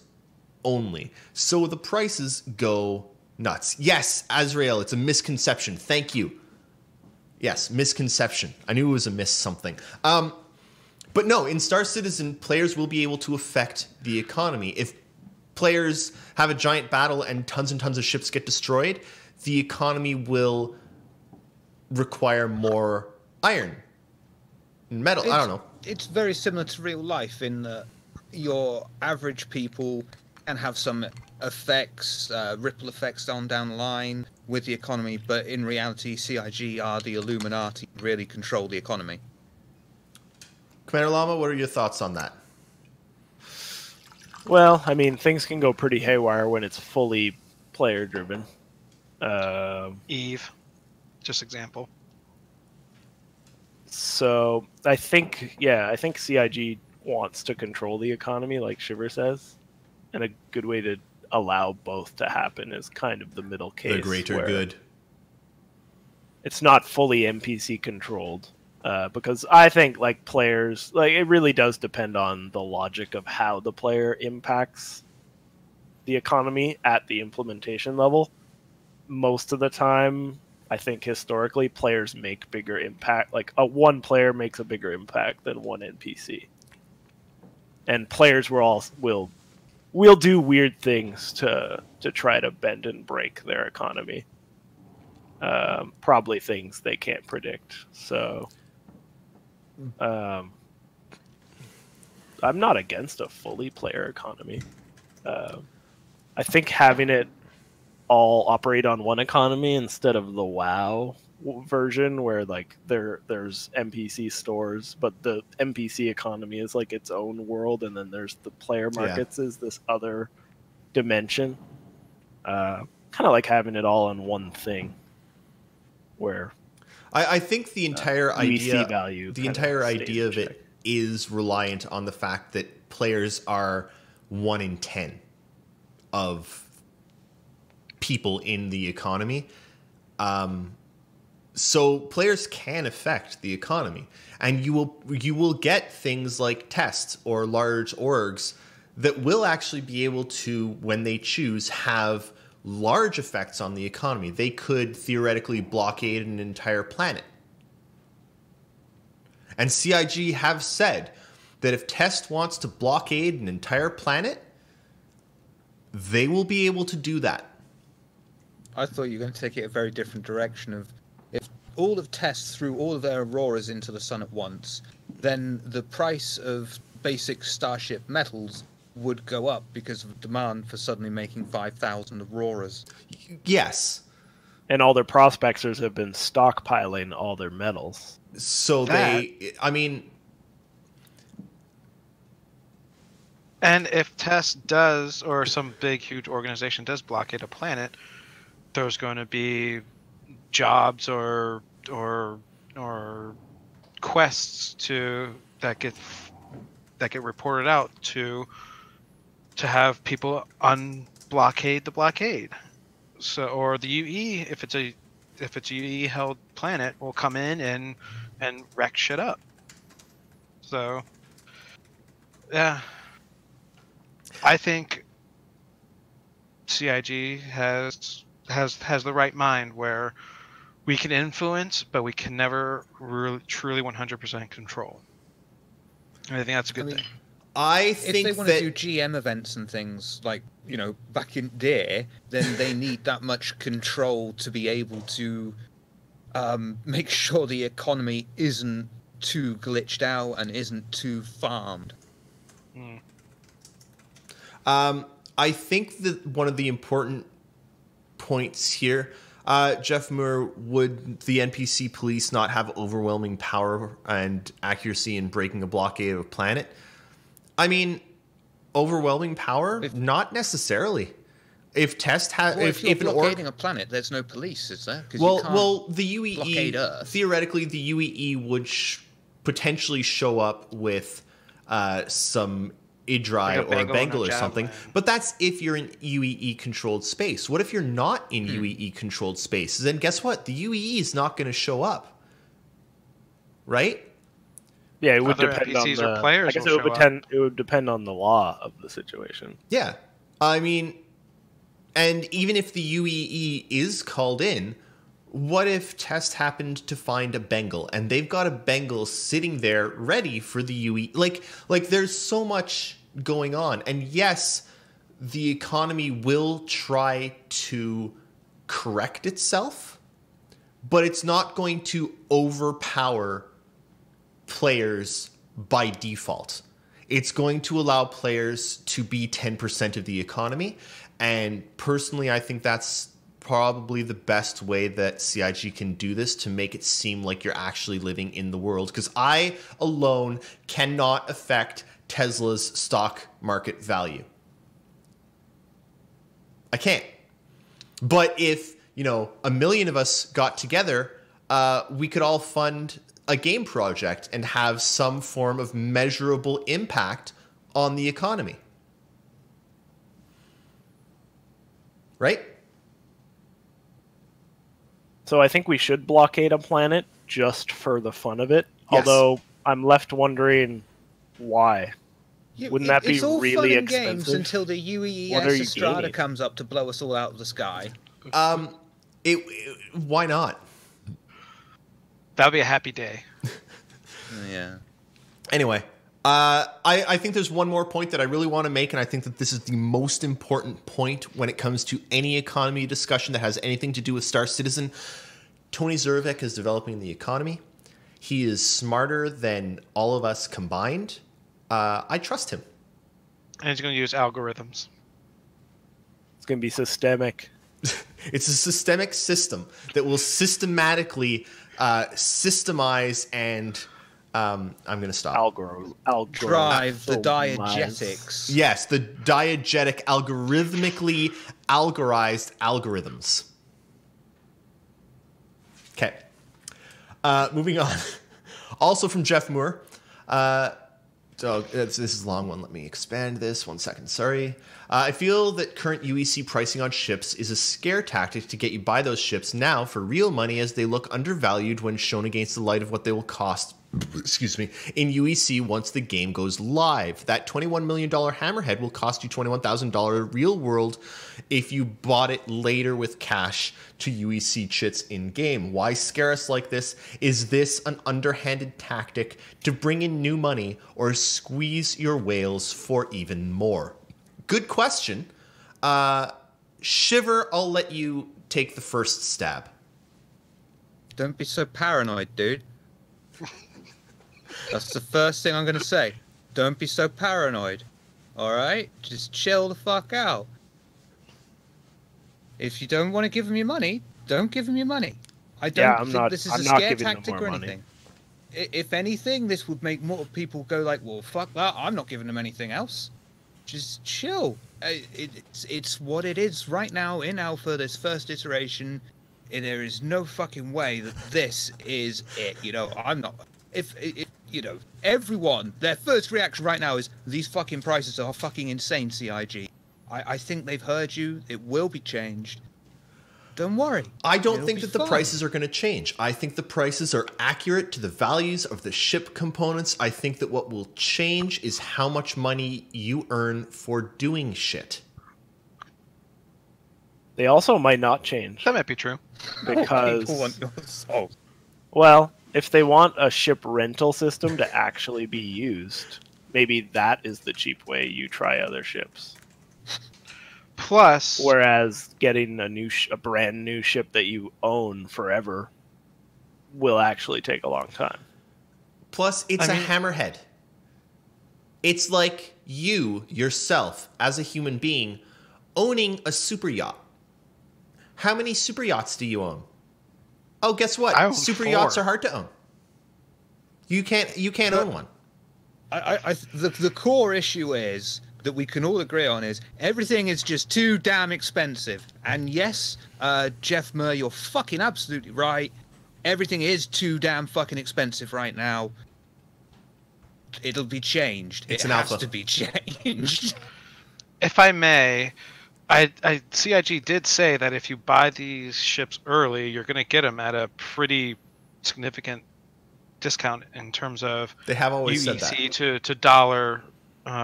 only. So the prices go nuts. Yes, Azrael, it's a misconception. Thank you. Yes, misconception. I knew it was a miss something. But no, in Star Citizen, players will be able to affect the economy. If players have a giant battle and tons of ships get destroyed, the economy will require more iron and metal. I don't know. It's very similar to real life in that your average people can have some effects, ripple effects down the line with the economy, but in reality, CIG are the Illuminati, really control the economy. Commander Llama, what are your thoughts on that? Well, I mean, things can go pretty haywire when it's fully player-driven. Eve. Just example. So I think CIG wants to control the economy, like Shiver says, and a good way to allow both to happen is kind of the middle case. The greater where good. It's not fully NPC controlled, because I think like players, like it really does depend on the logic of how the player impacts the economy at the implementation level. Most of the time, I think historically players make bigger impact. Like one player makes a bigger impact than one NPC, and players will do weird things to try to bend and break their economy. Probably things they can't predict. So, I'm not against a fully player economy. I think having it all operate on one economy instead of the WoW version where like there's NPC stores, but the NPC economy is like its own world, and then there's the player markets is this other dimension. Kind of like having it all on one thing, where I think the entire idea, value the entire idea of it is reliant on the fact that players are 1 in 10 of people in the economy. So players can affect the economy, and you will get things like tests or large orgs that will actually be able to, when they choose, have large effects on the economy. They could theoretically blockade an entire planet. And CIG have said that if Test wants to blockade an entire planet, they will be able to do that. I thought you were going to take it a very different direction of if all of Tests threw all of their auroras into the sun at once, then the price of basic starship metals would go up because of demand for suddenly making 5,000 Auroras. Yes. And all their prospectors have been stockpiling all their metals. So I mean, And if Test does, or some big, huge organization does blockade a planet, there's going to be jobs or quests that get reported out to have people unblockade the blockade. So, or the UE, if it's a UE held planet, will come in and wreck shit up. So, yeah, I think CIG has the right mind where we can influence, but we can never really truly 100% control. And I think that's a good thing. I If think they want to that do GM events and things like, you know, back in there, then they need that much control to be able to make sure the economy isn't too glitched out and isn't too farmed. I think that one of the important points here, Jeff Moore, would the NPC police not have overwhelming power and accuracy in breaking a blockade of a planet? I mean, overwhelming power? Not necessarily. If Test has, Well, if you're if an blockading a planet, there's no police, is there? 'Cause you well, can't well, the UEE blockade Earth. theoretically, the UEE would potentially show up with some Idri Like a or a Bengal Bengal and or a something, Javelin. but that's if you're in UEE controlled space. What if you're not in UEE controlled space? Then guess what? The UEE is not going to show up, right? Yeah, it would Other depend on NPCs the. or players I guess will it would show up. depend. It would depend on the law of the situation. Yeah. I mean, and even if the UEE is called in, what if Test happened to find a Bengal and they've got a Bengal sitting there ready for the UE? Like there's so much going on. And yes, the economy will try to correct itself, but it's not going to overpower players by default. It's going to allow players to be 10% of the economy. And personally, I think that's probably the best way that CIG can do this to make it seem like you're actually living in the world. Because I alone cannot affect Tesla's stock market value. I can't. But if, you know, 1 million of us got together, we could all fund a game project and have some form of measurable impact on the economy. Right? So I think we should blockade a planet just for the fun of it. Yes. Although I'm left wondering why. Wouldn't that be it's all really fun and games expensive? until the UEES What are you Estrada gaining? comes up to blow us all out of the sky. Why not? That would be a happy day. Yeah. Anyway, I think there's one more point that I really want to make, and I think that this is the most important point when it comes to any economy discussion that has anything to do with Star Citizen. Tony Zurvek is developing the economy. He is smarter than all of us combined. I trust him. And he's going to use algorithms. It's going to be systemic. It's a systemic system that will systematically systemize and I'm going to stop. Drive the Algorithmize. diegetics. Yes, the diegetic algorithmically algorized algorithms. Okay. Moving on. Also from Jeff Moore. So this is a long one. Let me expand this. 1 second. Sorry. I feel that current UEC pricing on ships is a scare tactic to get you buy those ships now for real money, as they look undervalued when shown against the light of what they will cost, excuse me, in UEC once the game goes live. That $21 million Hammerhead will cost you $21,000 real world if you bought it later with cash to UEC chits in game. Why scare us like this? Is this an underhanded tactic to bring in new money or squeeze your whales for even more? Good question. Shiver, I'll let you take the first stab. Don't be so paranoid, dude. That's the first thing I'm going to say. Don't be so paranoid. All right, just chill the fuck out. If you don't want to give them your money, don't give them your money. I don't think this is a scare tactic or anything. If anything, this would make more people go like, well, fuck that, I'm not giving them anything else. Just chill. It's what it is right now in alpha, this first iteration. There is no fucking way that this is it. You know, I'm not... If you know, everyone, their first reaction right now is, these fucking prices are fucking insane, CIG. I think they've heard you. It will be changed. Don't worry. I don't think that the prices are going to change. I think the prices are accurate to the values of the ship components. I think that what will change is how much money you earn for doing shit. They also might not change. That might be true. Because, people want your soul. well, if they want a ship rental system to actually be used, maybe that is the cheap way you try other ships. Plus, Whereas getting a brand new ship that you own forever will actually take a long time. Plus, it's a hammerhead. It's like you, yourself, as a human being, owning a super yacht. How many super yachts do you own? Oh, guess what? I own Super 4. yachts are hard to own. You can't own one. The core issue is that we can all agree on is everything is just too damn expensive. And yes, Jeff Murr, you're fucking absolutely right. Everything is too damn fucking expensive right now. It'll be changed. It's it an has alpha. to be changed. if I may, CIG did say that if you buy these ships early, you're going to get them at a pretty significant discount in terms of They have always said UEC to dollar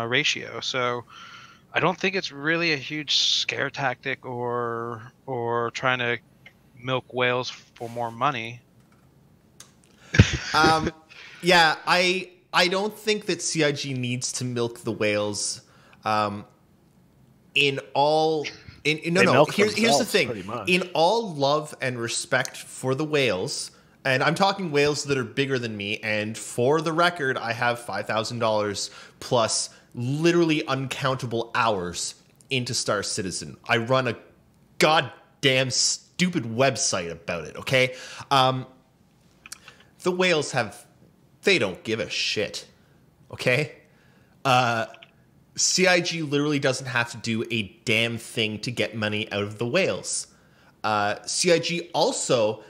ratio. So I don't think it's really a huge scare tactic or trying to milk whales for more money. Yeah, I don't think that CIG needs to milk the whales. Here's the thing. In all love and respect for the whales, and I'm talking whales that are bigger than me, and for the record, I have $5,000 plus literally uncountable hours into Star Citizen. I run a goddamn stupid website about it, okay? The whales they don't give a shit, okay? CIG literally doesn't have to do a damn thing to get money out of the whales. CIG also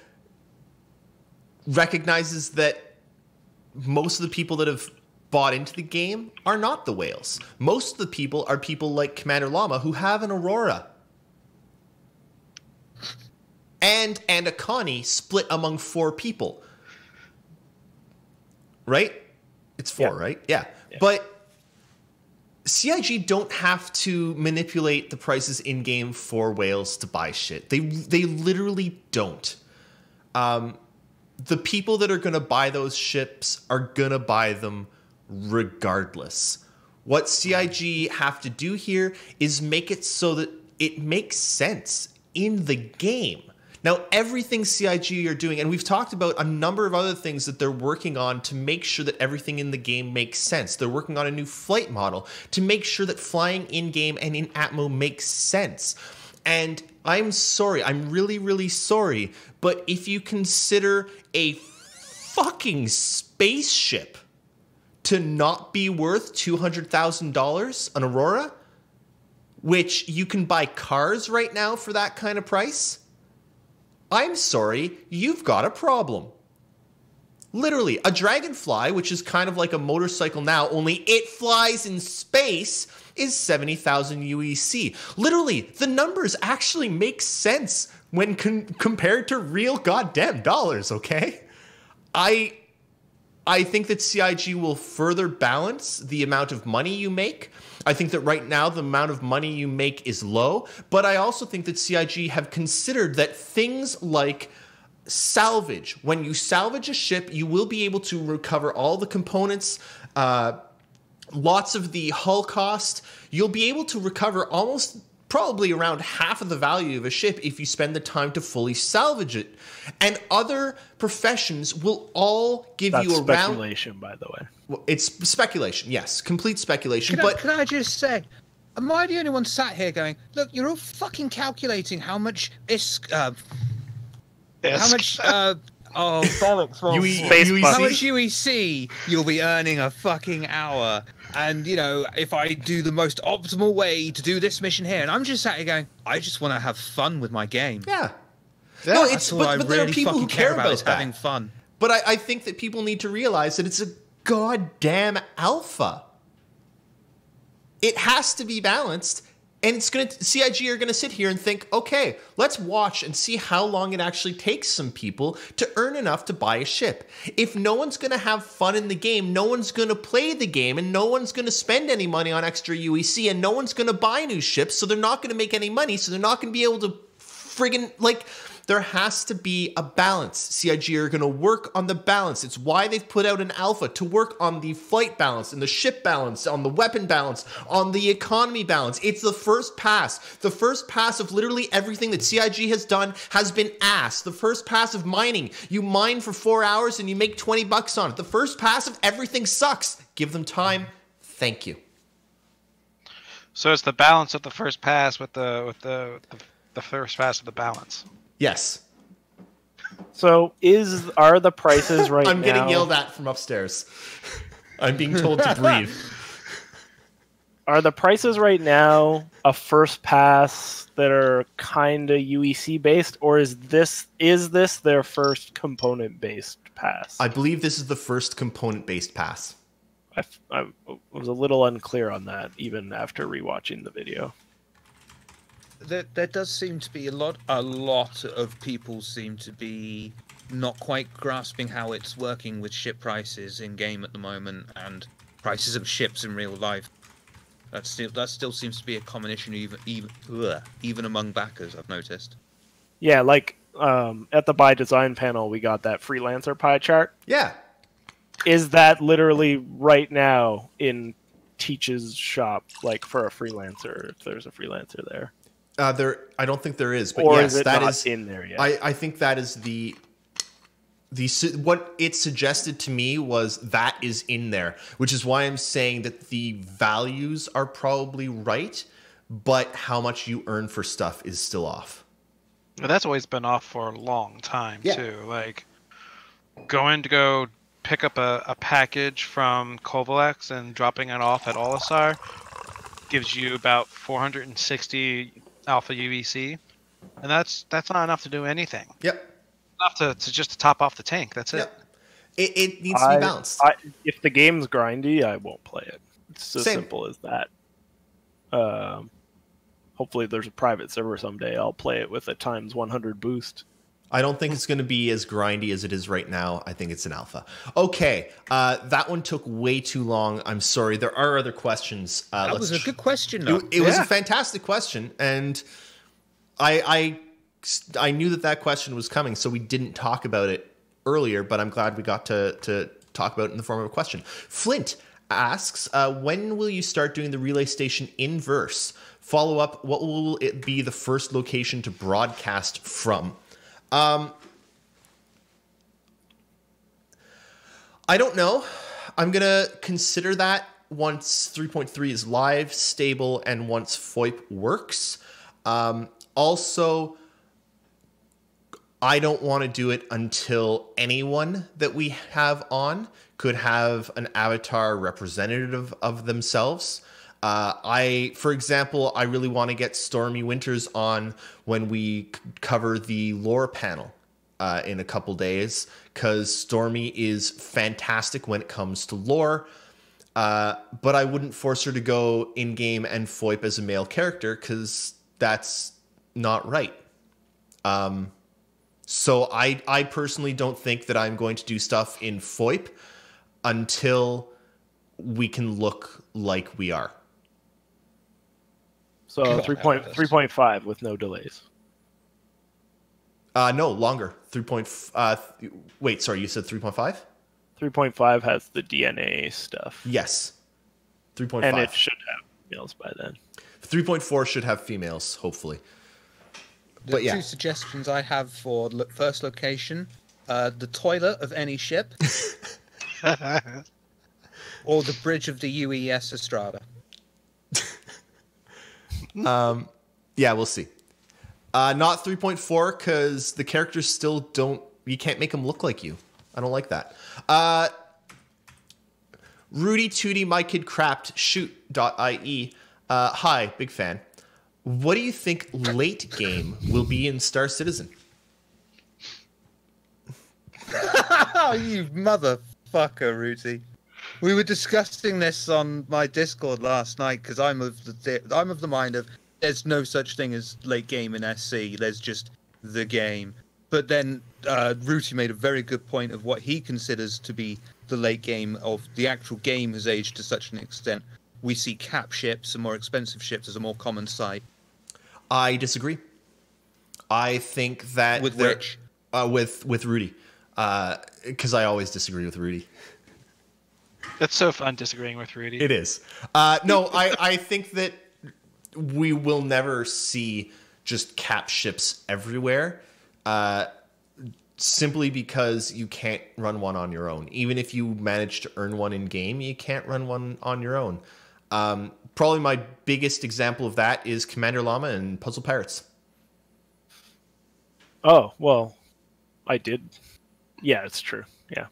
recognizes that most of the people that have bought into the game are not the whales. Most of the people are people like Commander Llama who have an Aurora. And a Connie split among 4 people. Right? It's 4, Yeah. right? Yeah. But CIG don't have to manipulate the prices in-game for whales to buy shit. They literally don't. The people that are going to buy those ships are going to buy them regardless. What CIG have to do here is make it so that it makes sense in the game. Now, everything CIG are doing, and we've talked about a number of other things that they're working on to make sure that everything in the game makes sense. They're working on a new flight model to make sure that flying in-game and in Atmo makes sense. And I'm sorry, I'm really, really sorry, but if you consider a fucking spaceship to not be worth $200,000 an Aurora, which you can buy cars right now for that kind of price, I'm sorry, you've got a problem. Literally, a Dragonfly, which is kind of like a motorcycle now, only it flies in space, is 70,000 UEC. Literally, the numbers actually make sense when compared to real goddamn dollars, okay? I think that CIG will further balance the amount of money you make. I think that right now the amount of money you make is low, but I also think that CIG have considered that things like salvage, when you salvage a ship, you will be able to recover all the components, lots of the hull cost. You'll be able to recover almost probably around half of the value of a ship if you spend the time to fully salvage it. And other professions will all give That's you around... speculation, by the way. Well, it's speculation, yes. Complete speculation. Can I just say, am I the only one sat here going, look, you're all fucking calculating how much how much bollocks wrong. How much UEC you'll be earning a fucking hour. And, you know, if I do the most optimal way to do this mission here, and I'm just sat here going, I just want to have fun with my game. Yeah. No, it's but there are people who care about is having fun. But I think that people need to realize that it's a goddamn alpha. It has to be balanced. And CIG are going to sit here and think, okay, let's watch and see how long it actually takes some people to earn enough to buy a ship. If no one's going to have fun in the game, no one's going to play the game, and no one's going to spend any money on extra UEC, and no one's going to buy new ships, so they're not going to make any money, so they're not going to be able to friggin' there has to be a balance. CIG are going to work on the balance. It's why they've put out an alpha, to work on the flight balance, and the ship balance, on the weapon balance, on the economy balance. It's the first pass. The first pass of literally everything that CIG has done has been ass. The first pass of mining. You mine for 4 hours and you make 20 bucks on it. The first pass of everything sucks. Give them time. Thank you. So it's the balance of the first pass with the first pass of the balance. Yes. So are the prices right now... I'm getting yelled at from upstairs. I'm being told to breathe. Are the prices right now a first pass that are kind of UEC based, or is this their first component based pass? I believe this is the first component based pass. I was a little unclear on that even after rewatching the video. There does seem to be a lot of people seem to be not quite grasping how it's working with ship prices in game at the moment and prices of ships in real life. That still seems to be a common issue even among backers, I've noticed. Yeah, like at the by design panel we got that freelancer pie chart. Yeah. Is that literally right now in Teach's shop, like for a freelancer, if there's a freelancer there? I don't think there is, but or yes, is it that not is in there yet. I think that is what it suggested to me was that is in there, which is why I'm saying that the values are probably right, but how much you earn for stuff is still off. But that's always been off for a long time too. Like going to go pick up a package from Kovalex and dropping it off at Olisar gives you about 460 alpha UEC, and that's not enough to do anything. Yep. Enough to just top off the tank. That's it. Yep. It needs to be balanced. If the game's grindy, I won't play it. It's as Same. simple as that. Hopefully there's a private server someday. I'll play it with a times 100 boost. I don't think it's going to be as grindy as it is right now. I think it's an alpha. Okay, that one took way too long. I'm sorry. There are other questions. That was a good question, though. It was a fantastic question, and I knew that question was coming, so we didn't talk about it earlier, but I'm glad we got to talk about it in the form of a question. Flint asks, when will you start doing the relay station in verse? Follow up, what will it be the first location to broadcast from? I don't know. I'm going to consider that once 3.3 is live, stable, and once FOIP works. Also, I don't want to do it until anyone that we have on could have an avatar representative of themselves. For example, I really want to get Stormy Winters on when we cover the lore panel in a couple days, because Stormy is fantastic when it comes to lore, but I wouldn't force her to go in-game and FOIP as a male character, because that's not right. So I personally don't think that I'm going to do stuff in FOIP until we can look like we are. So 3.5 with no delays. No, longer. Wait, sorry, you said 3.5? 3.5 has the DNA stuff. Yes. 3.5. And it should have emails by then. 3.4 should have females, hopefully. The But yeah. 2 suggestions I have for first location: the toilet of any ship, or the bridge of the UES Estrada. Yeah, we'll see. Not 3.4 because the characters still don't. You can't make them look like you. I don't like that. Rudy Tootie, my kid crapped shoot.ie. Hi, big fan. What do you think late game will be in Star Citizen? Oh, you motherfucker, Rudy. We were discussing this on my Discord last night because I'm of the mind of there's no such thing as late game in SC. There's just the game. But then Ruti made a very good point of what he considers to be the late game of the actual game has aged to such an extent. We see cap ships and more expensive ships as a more common sight. I disagree. I think that With which? With Rudy, because I always disagree with Rudy. It's so fun disagreeing with Rudy. It is. No, I think that we will never see just cap ships everywhere. Simply because you can't run one on your own. Even if you manage to earn one in game, you can't run one on your own. Probably my biggest example of that is Commander Llama and Puzzle Pirates. Oh, well, I did. Yeah, it's true. Yeah.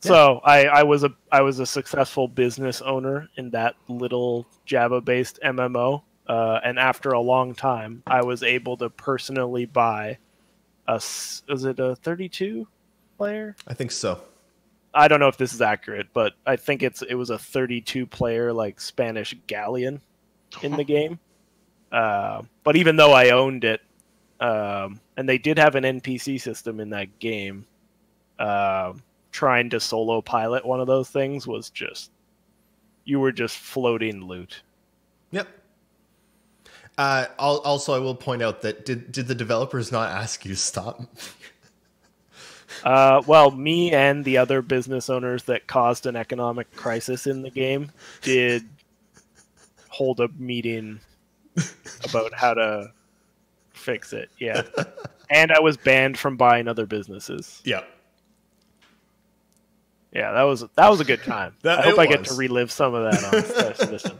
So I was a successful business owner in that little Java-based MMO, and after a long time, I was able to personally buy was it a 32 player? I think so. I don't know if this is accurate, but I think it was a 32 player like Spanish galleon in the game. But even though I owned it, and they did have an NPC system in that game, trying to solo pilot one of those things was you were just floating loot. Yep. Also, I will point out that did the developers not ask you to stop? Well, me and the other business owners that caused an economic crisis in the game did hold a meeting about how to fix it. Yeah. And I was banned from buying other businesses. Yeah. Yeah, that was a good time. I hope I get to was. relive some of that on Star Citizen.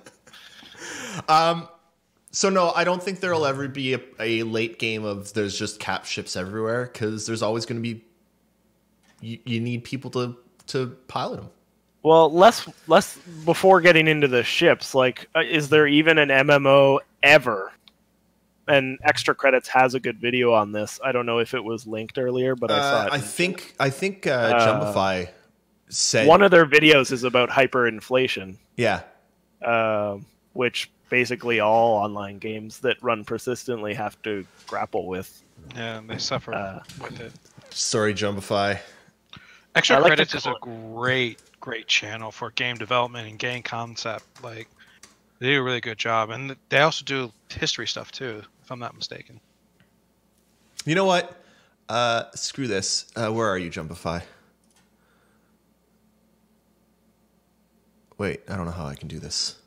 So no, I don't think there'll ever be a late game of there's just cap ships everywhere, because there's always going to be you need people to pilot them. Well, less before getting into the ships, like is there even an MMO ever? And Extra Credits has a good video on this. I don't know if it was linked earlier, but I saw it. I think Jumbify said one of their videos is about hyperinflation. Yeah. Which basically all online games that run persistently have to grapple with. Yeah, they suffer with it. Sorry, Jumbify. Extra like Credits the is a great channel for game development and game concept. Like, they do a really good job, and they also do history stuff too, if I'm not mistaken. You know what? Screw this. Where are you, Jumbify? Wait, I don't know how I can do this.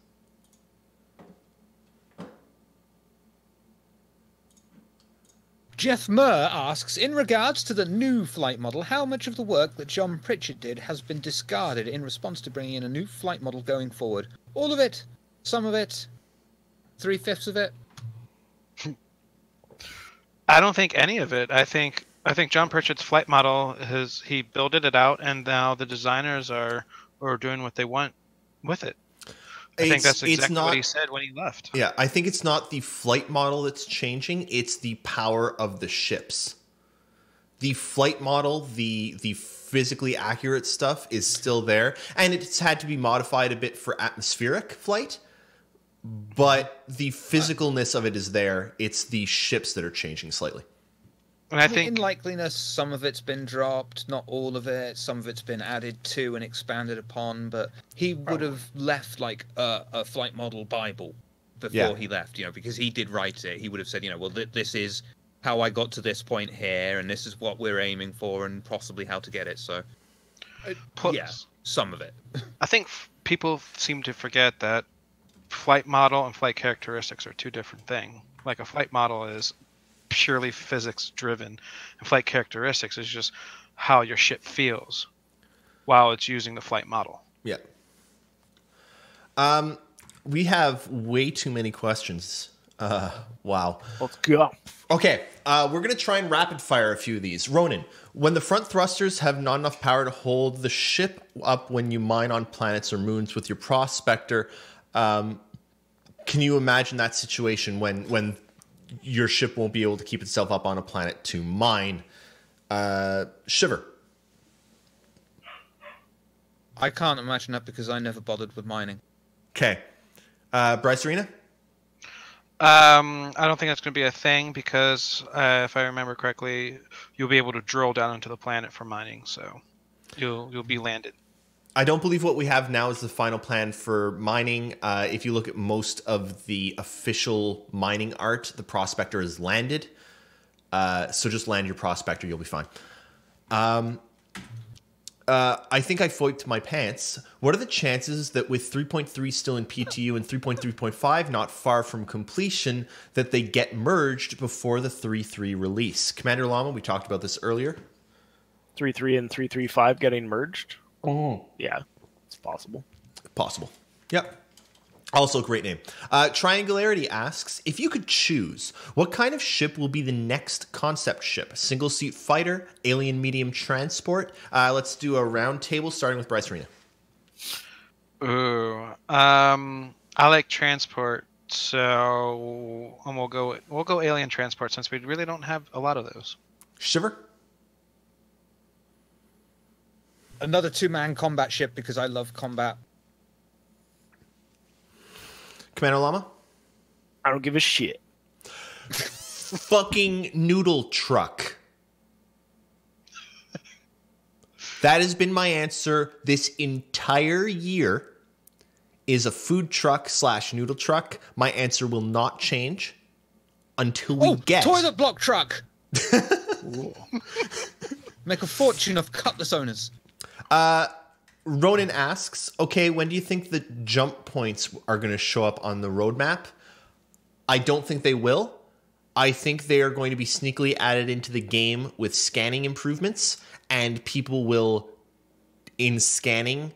Jeff Murr asks, in regards to the new flight model, how much of the work that John Pritchard did has been discarded in response to bringing in a new flight model going forward? All of it? Some of it? 3/5 of it? I don't think any of it. I think John Pritchard's flight model he builded it out, and now the designers are doing what they want with it. I think that's exactly what he said when he left. Yeah, I think it's not the flight model that's changing, it's the power of the ships. The flight model, the physically accurate stuff is still there, and it's had to be modified a bit for atmospheric flight, but the physicalness of it is there. It's the ships that are changing slightly. And I think in likeliness, some of it's been dropped, not all of it. Some of it's been added to and expanded upon. But he would have left like a flight model Bible before he left, because he did write it. He would have said, well, this is how I got to this point here, and this is what we're aiming for, and possibly how to get it. So, yeah, some of it. I think people seem to forget that flight model and flight characteristics are two different things. Like a flight model is purely physics driven, and flight characteristics is just how your ship feels while it's using the flight model. Yeah. We have way too many questions. Wow. Let's go. Okay, we're going to try and rapid fire a few of these. Ronan, when the front thrusters have not enough power to hold the ship up when you mine on planets or moons with your prospector, can you imagine that situation when your ship won't be able to keep itself up on a planet to mine? Shiver. I can't imagine that because I never bothered with mining. Okay. Bryce Arena? I don't think that's going to be a thing because if I remember correctly, you'll be able to drill down into the planet for mining, so you'll be landed. I don't believe what we have now is the final plan for mining. If you look at most of the official mining art, the prospector is landed. So just land your prospector, you'll be fine. I think I foiped my pants. What are the chances that with 3.3 still in PTU and 3.3.5 not far from completion that they get merged before the 3.3 release? Commander Llama, we talked about this earlier. 3.3 and 3.3.5 getting merged? Oh. Yeah, it's possible. Possible. Yep. Also, great name. Triangularity asks, if you could choose, what kind of ship will be the next concept ship? Single-seat fighter, alien medium transport? Let's do a round table, starting with Bryce Arena. Ooh, I like transport, so we'll go alien transport since we really don't have a lot of those. Shiver? Another two-man combat ship because I love combat. Commander Llama? I don't give a shit. Fucking noodle truck. That has been my answer this entire year. Is a food truck / noodle truck. My answer will not change until we get toilet block truck. Make a fortune of cutlass owners. Ronan asks, okay, when do you think the jump points are going to show up on the roadmap? I don't think they will. I think they are going to be sneakily added into the game with scanning improvements, and people will, in scanning,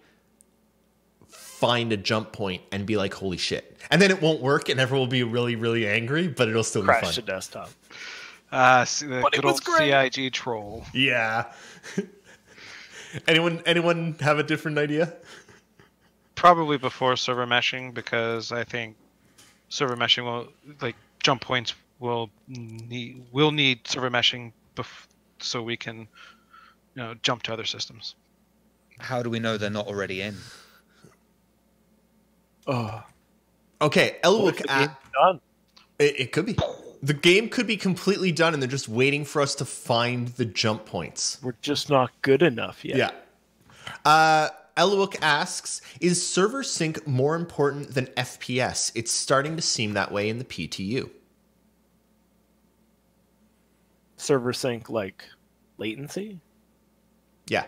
find a jump point and be like, holy shit. And then it won't work, and everyone will be really, really angry, but it'll still be fun. Crash the desktop. The good old great. CIG troll. Yeah. Anyone have a different idea? Probably before server meshing, because I think server meshing will, like, jump points will need server meshing so we can, jump to other systems. How do we know they're not already in? Oh. Okay, Elwook Done. It could be. The game could be completely done and they're just waiting for us to find the jump points. We're just not good enough yet. Yeah. Elwook asks, is server sync more important than FPS? It's starting to seem that way in the PTU. Server sync, like latency? Yeah.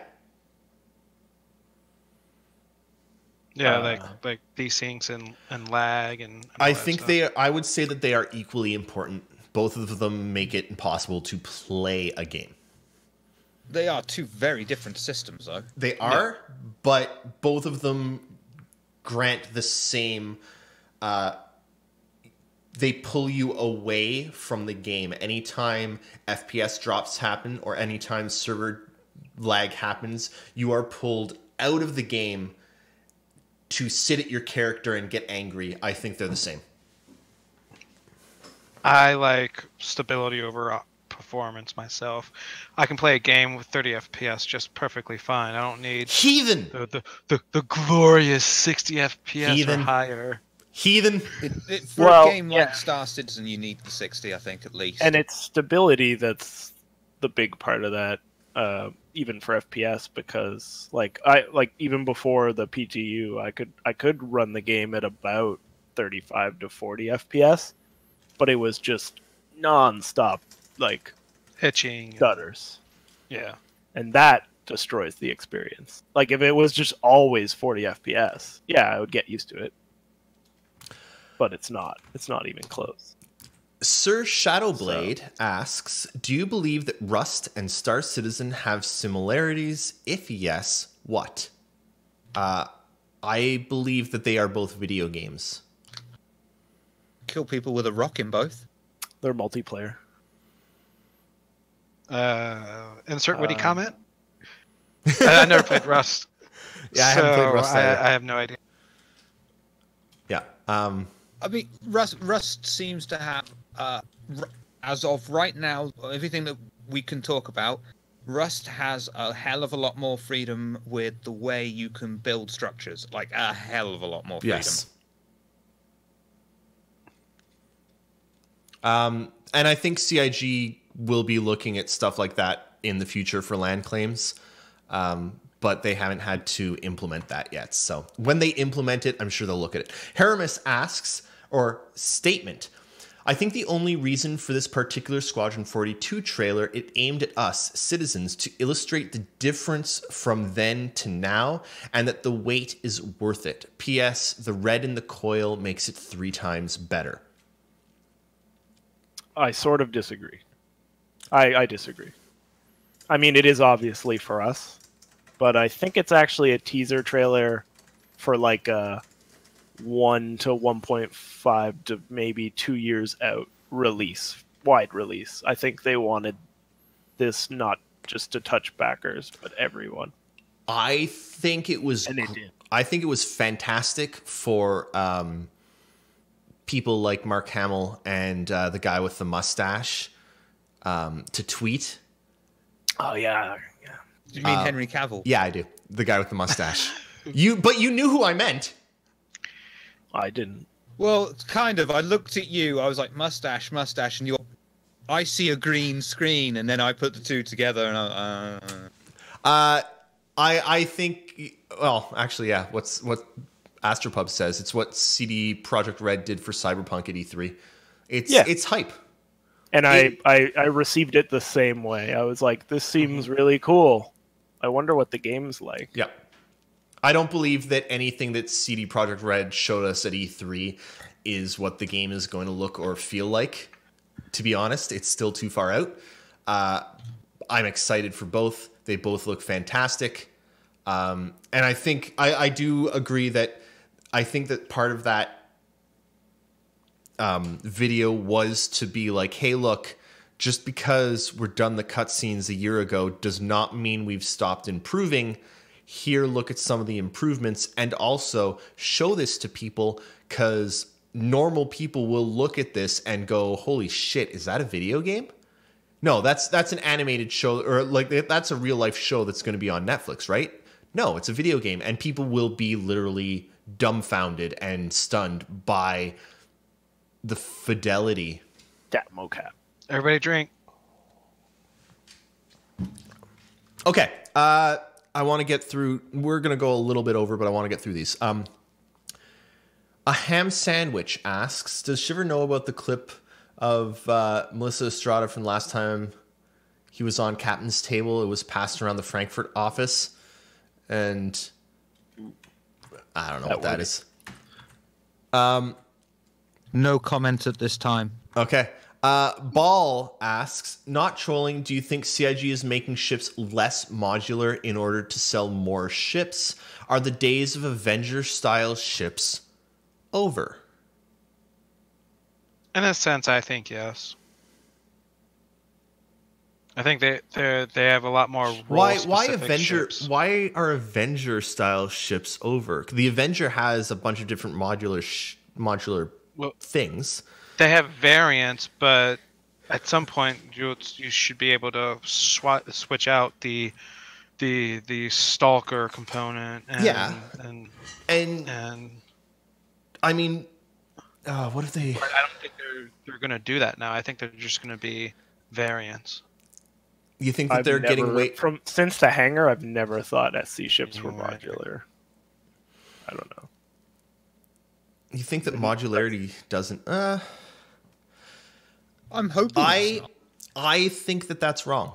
Yeah, like desyncs and lag and I think stuff. I would say that they are equally important. Both of them make it impossible to play a game. They are two very different systems, though. They are, but both of them grant the same. They pull you away from the game. Anytime FPS drops happen or anytime server lag happens, you are pulled out of the game to sit at your character and get angry. I think they're the same. I like stability over performance myself. I can play a game with 30 FPS just perfectly fine. I don't need Heathen! the glorious 60 FPS Heathen. or higher. Heathen! For a game like Star Citizen, you need the 60, I think, at least. And it's stability that's the big part of that, even for FPS, because even before the PTU, I could run the game at about 35 to 40 FPS, but it was just non-stop, like, Hitching. stutters. Yeah. And that destroys the experience. Like, if it was just always 40 FPS, yeah, I would get used to it. but it's not. It's not even close. Sir Shadowblade asks, do you believe that Rust and Star Citizen have similarities? If yes, what? I believe that they are both video games. Kill people with a rock in both. They're multiplayer. Insert witty comment. I never played Rust. Yeah, I haven't played Rust either. I have no idea. Yeah. I mean, Rust seems to have, as of right now, everything that we can talk about, Rust has a hell of a lot more freedom with the way you can build structures. Like, a hell of a lot more freedom. Yes. And I think CIG will be looking at stuff like that in the future for land claims. But they haven't had to implement that yet. So when they implement it, I'm sure they'll look at it. Haramis asks, or statement, I think the only reason for this particular Squadron 42 trailer, it aimed at us, citizens, to illustrate the difference from then to now, and that the wait is worth it. P.S. The red in the coil makes it 3 times better. I sort of disagree. I disagree. I mean, it is obviously for us, but I think it's actually a teaser trailer for like a 1 to 1.5 to maybe 2 years out release, wide release. I think they wanted this not just to touch backers, but everyone. I think it was, and they did. I think it was fantastic for people like Mark Hamill and the guy with the mustache to tweet. Oh yeah. Do you mean Henry Cavill? Yeah, I do. The guy with the mustache. But you knew who I meant. I didn't. Well, kind of. I looked at you. I was like, mustache, and you're. I see a green screen, and then I put the two together, and I think. Well, actually, yeah. What Astropub says. It's what CD Projekt Red did for Cyberpunk at E3. It's hype. And I received it the same way. I was like, this seems really cool. I wonder what the game's like. Yeah. I don't believe that anything that CD Projekt Red showed us at E3 is what the game is going to look or feel like. To be honest, it's still too far out. I'm excited for both. They both look fantastic. And I think I do agree that I think that part of that video was to be like, hey, look, just because we're done the cutscenes a year ago does not mean we've stopped improving. Here, look at some of the improvements, and also show this to people, because normal people will look at this and go, holy shit, is that a video game? No, that's an animated show, or like that's a real life show that's going to be on Netflix, right? No, it's a video game, and people will be literally dumbfounded and stunned by the fidelity. That mocap. Everybody drink. Okay, I want to get through. We're going to go a little bit over, but I want to get through these. A ham sandwich asks, does Shiver know about the clip of Melissa Estrada from last time he was on Captain's Table? It was passed around the Frankfurt office, and I don't know what that is. No comment at this time. Okay. Ball asks, not trolling, do you think CIG is making ships less modular in order to sell more ships? Are the days of Avenger-style ships over? In a sense, I think yes. I think they have a lot more role-specific ships. Why are Avenger-style ships over? The Avenger has a bunch of different modular things. They have variants, but at some point you should be able to switch out the stalker component. And I mean, what if they? I don't think they're going to do that now. I think they're just going to be variants. You think that they're getting weight from since the hangar? I've never thought SC ships were modular. I don't know. You think that modularity doesn't? I'm hoping. I think that that's wrong.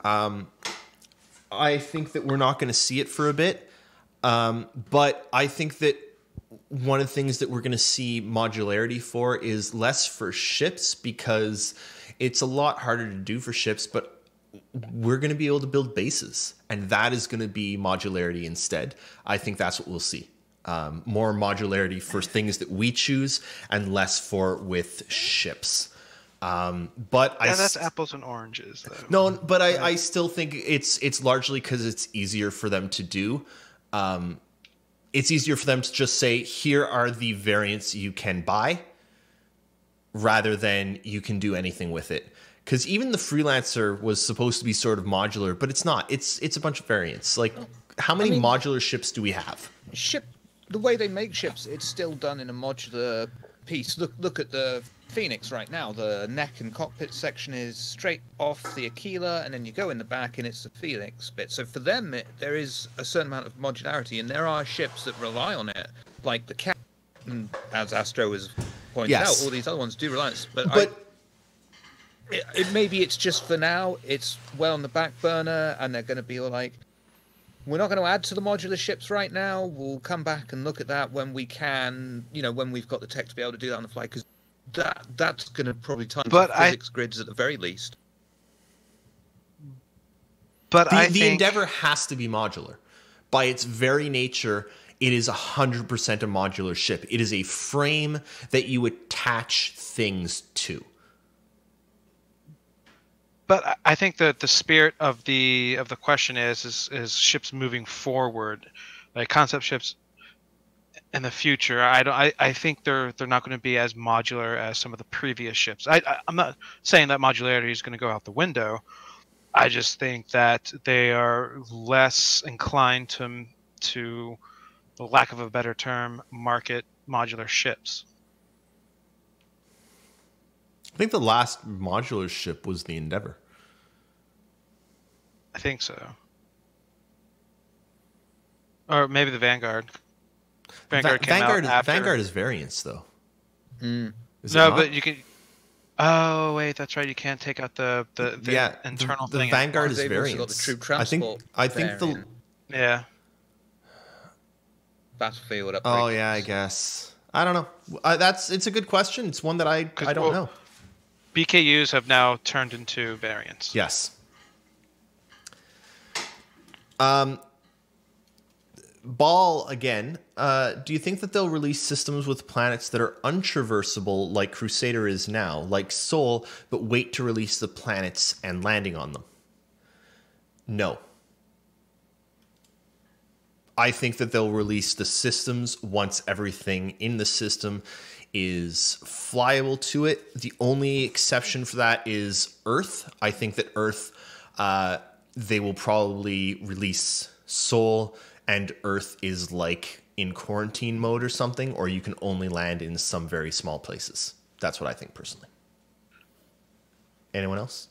I think that we're not going to see it for a bit. But I think that one of the things that we're going to see modularity for is less for ships, because it's a lot harder to do for ships, but we're going to be able to build bases, and that is going to be modularity instead. I think that's what we'll see. More modularity for things that we choose and less for with ships. But that's apples and oranges, though. No, but I still think it's largely because it's easier for them to do. It's easier for them to just say, here are the variants you can buy, rather than you can do anything with it. Because even the Freelancer was supposed to be sort of modular, but it's not. It's a bunch of variants. Like, how many modular ships do we have? The way they make ships, it's still done in a modular piece. Look at the Phoenix right now. The neck and cockpit section is straight off the Aquila, and then you go in the back and it's the Phoenix bit. So for them, there is a certain amount of modularity, and there are ships that rely on it, like the Cat, and as Astro has pointed out, all these other ones do rely on it. But maybe it's just for now, it's well on the back burner, and they're going to be all like, we're not going to add to the modular ships right now. We'll come back and look at that when we can, when we've got the tech to be able to do that on the fly, because that's going to probably time physics grids at the very least. But the Endeavor has to be modular. By its very nature, it is 100% a modular ship. It is a frame that you attach things to. But I think that the spirit of the question is ships moving forward, like concept ships in the future. I think they're not going to be as modular as some of the previous ships. I'm not saying that modularity is going to go out the window. I just think that they are less inclined to, for lack of a better term, market modular ships. I think the last modular ship was the Endeavor. I think so. Or maybe the Vanguard. Vanguard came out after. Vanguard is variants, though. Mm. No, but you can. Oh wait, that's right. You can't take out the internal the thing. Vanguard is They've also got variants. the troop transport. I think variant. Battlefield upgrade. Oh yeah, I guess. I don't know. It's a good question. It's one that I don't know. BKUs have now turned into variants. Yes. Ball again. Do you think that they'll release systems with planets that are untraversable like Crusader is now, like Sol, but wait to release the planets and landing on them? No. I think that they'll release the systems once everything in the system is flyable to it. The only exception for that is Earth. I think that Earth, they will probably release Sol, and Earth is like in quarantine mode or something, or you can only land in some very small places. That's what I think personally. Anyone else?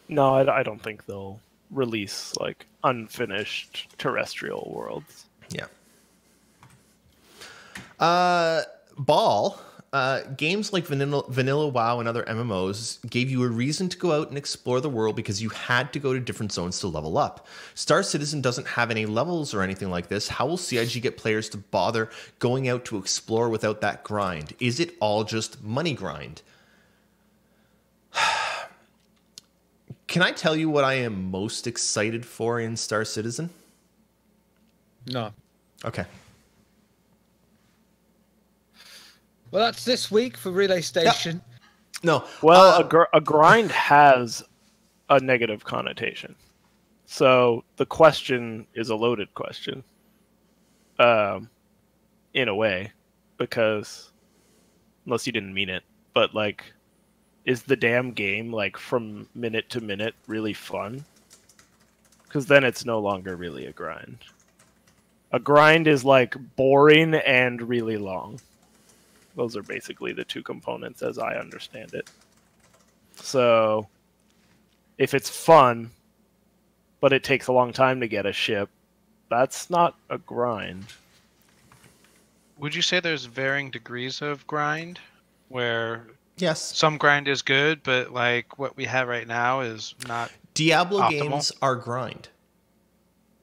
No, I don't think they'll release like unfinished terrestrial worlds. Yeah. Ball. Games like Vanilla WoW and other MMOs gave you a reason to go out and explore the world because you had to go to different zones to level up. Star Citizen doesn't have any levels or anything like this. How will CIG get players to bother going out to explore without that grind? Is it all just money grind? Can I tell you what I am most excited for in Star Citizen? No. Okay. Well, that's this week for Relay Station. Yep. No. Well, a grind has a negative connotation. So the question is a loaded question. In a way. Because, unless you didn't mean it. But, like, is the damn game, like, from minute to minute really fun? Because then it's no longer really a grind. A grind is, like, boring and really long. Those are basically the two components as I understand it. So, if it's fun, but it takes a long time to get a ship, that's not a grind. Would you say there's varying degrees of grind? Where yes, some grind is good, but like what we have right now is not Diablo optimal? Games are grind.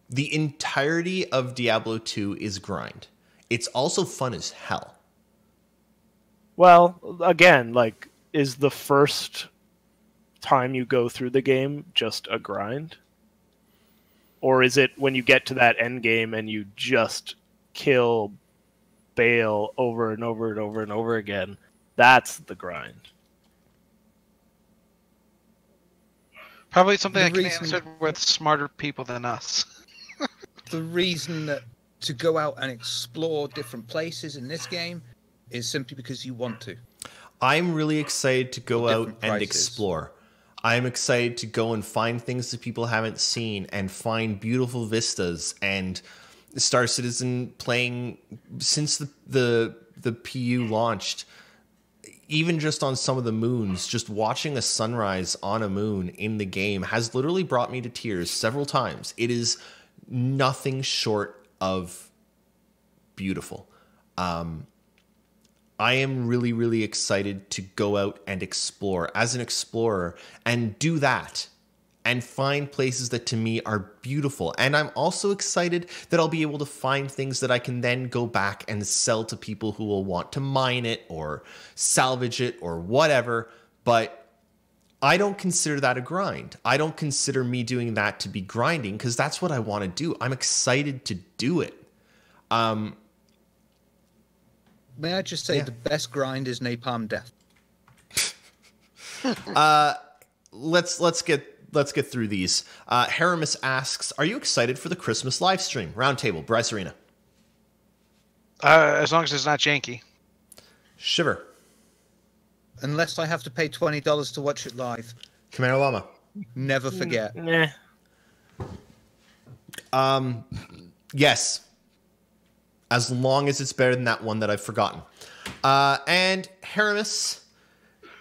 The entirety of Diablo 2 is grind. It's also fun as hell. Well, again, like, is the first time you go through the game just a grind? Or is it when you get to that end game and you just kill Bale over and over and over and over again? That's the grind. Probably something The that can be reason- answered with smarter people than us. The reason that to go out and explore different places in this game is simply because you want to. I'm really excited to go For out different and prices. explore. I'm excited to go and find things that people haven't seen and find beautiful vistas and Star Citizen playing since the PU launched. Even just on some of the moons, just watching a sunrise on a moon in the game has literally brought me to tears several times. It is nothing short of beautiful. I am really, really excited to go out and explore as an explorer and do that and find places that to me are beautiful. And I'm also excited that I'll be able to find things that I can then go back and sell to people who will want to mine it or salvage it or whatever. But I don't consider that a grind. I don't consider me doing that to be grinding because that's what I want to do. I'm excited to do it. May I just say Yeah. the best grind is Napalm Death. Let's get through these. Haramis asks, "Are you excited for the Christmas live stream?" Roundtable, Bryce Arena. As long as it's not janky. Shiver, Unless I have to pay $20 to watch it live. Commander Llama. Never forget. Nah. Yes, as long as it's better than that one that I've forgotten. And Haramis,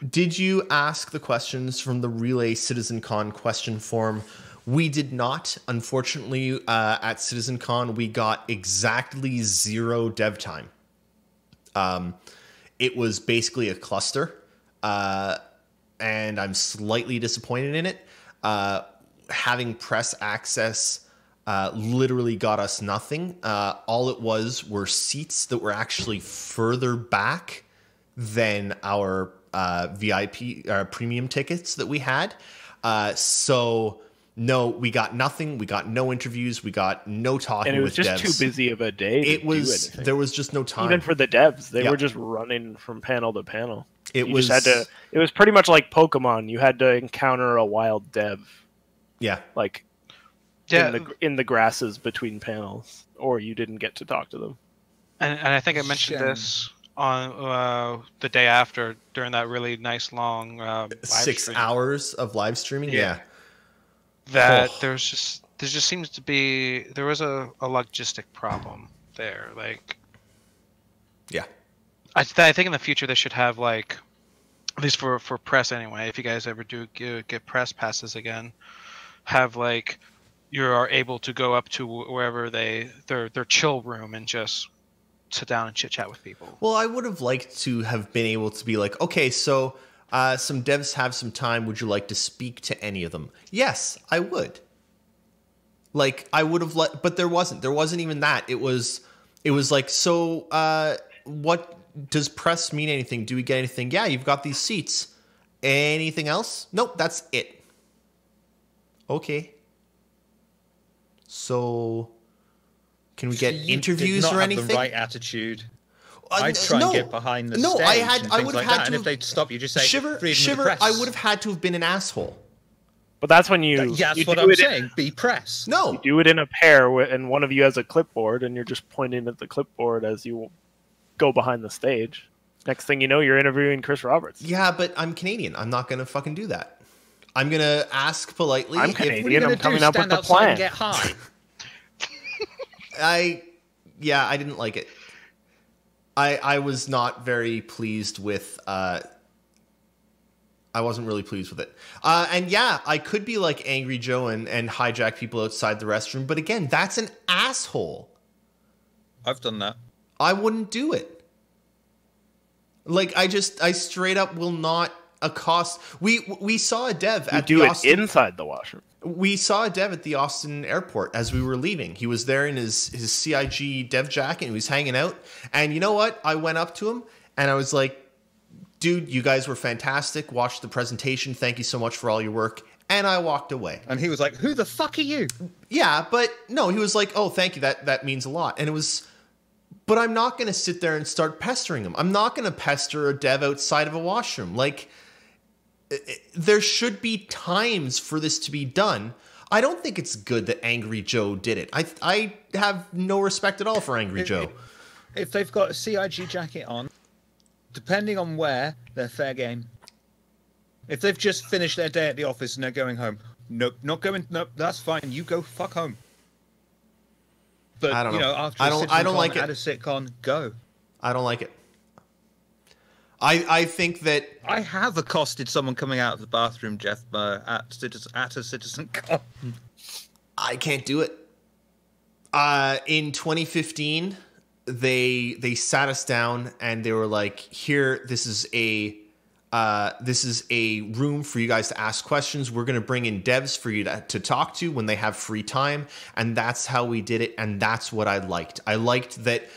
did you ask the questions from the Relay CitizenCon question form? We did not. Unfortunately, at CitizenCon, we got exactly 0 dev time. It was basically a cluster, and I'm slightly disappointed in it. Having press access literally got us nothing. All it was were seats that were actually further back than our VIP premium tickets that we had. So no, we got nothing. We got no interviews. We got no talking And it was with just devs. too busy of a day to It was do anything. there was just no time. Even for the devs, they Yep. were just running from panel to panel. It You was just had to. It was pretty much like Pokemon. You had to encounter a wild dev, yeah. like Yeah, in the grasses between panels, or you didn't get to talk to them. and I think I mentioned Shame. this on the day after during that really nice long live 6 stream, hours of live streaming. Yeah. that Oh. there just seems to be there was a logistic problem there. Like Yeah. I think in the future they should have like, at least for press anyway, if you guys ever do get press passes again, have like you are able to go up to wherever their chill room and just sit down and chit chat with people. Well, I would have liked to have been able to be like, okay, so some devs have some time. Would you like to speak to any of them? Yes, I would. Like, I would have but there wasn't. There wasn't even that. It was like, so what does press mean anything? Do we get anything? Yeah, you've got these seats. Anything else? Nope, that's it. Okay. So, can we get You interviews did not or have anything? the right attitude. I'd try no. and get behind the No, stage I and would things have like had that. to And if have- they'd stop you, just say, Shiver, freedom of the Shiver, press. I would have had to have been an asshole. But that's when you. Yeah, that's you what do I'm it in- saying. Be press. No. You do it in a pair, and one of you has a clipboard, and you're just pointing at the clipboard as you go behind the stage. Next thing you know, you're interviewing Chris Roberts. Yeah, but I'm Canadian. I'm not going to fucking do that. I'm going to ask politely. I'm if- Canadian. What are you I'm going to coming do? up with Stand the outside plan. and get high? I didn't like it. I was not very pleased with I wasn't really pleased with it. And yeah, I could be like Angry Joe and hijack people outside the restroom, but again, that's an asshole. I've done that. I wouldn't do it. Like, I straight up will not accost. We saw a dev You at do the it Austin. inside the washroom. We saw a dev at the Austin airport as we were leaving. He was there in his CIG dev jacket and he was hanging out. And you know what? I went up to him and I was like, dude, you guys were fantastic. Watched the presentation. Thank you so much for all your work. And I walked away. And he was like, "Who the fuck are you?" Yeah, but no, he was like, oh, thank you. That means a lot. And it was, but I'm not going to sit there and start pestering him. I'm not going to pester a dev outside of a washroom. Like, there should be times for this to be done. I don't think it's good that Angry Joe did it. I have no respect at all for Angry Joe. If they've got a CIG jacket on, depending on where, they're fair game. If they've just finished their day at the office and they're going home, nope, not going. Nope, that's fine. You go fuck home. But I don't know. you know, after I don't like it. At a sitcom, go. I don't like it. I think that I have accosted someone coming out of the bathroom, Jeff, at a Citizen Con. I can't do it. In 2015, they sat us down and they were like, "Here, this is a room for you guys to ask questions. We're going to bring in devs for you to talk to when they have free time." And that's how we did it. And that's what I liked. I liked that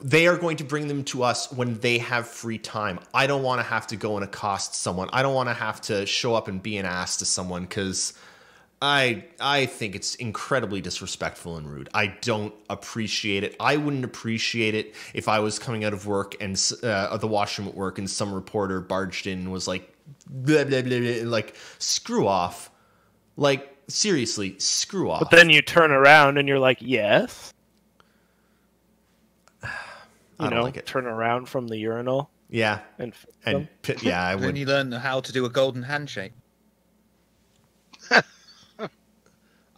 they are going to bring them to us when they have free time. I don't want to have to go and accost someone. I don't want to have to show up and be an ass to someone because I think it's incredibly disrespectful and rude. I don't appreciate it. I wouldn't appreciate it if I was coming out of work and the washroom at work and some reporter barged in and was like, blah, blah, blah, blah, like, screw off. Like, seriously, screw off. But then you turn around and you're like, yes. I don't like it. Turn around from the urinal. Yeah. And fix And them. yeah, I Then would. you learn how to do a golden handshake.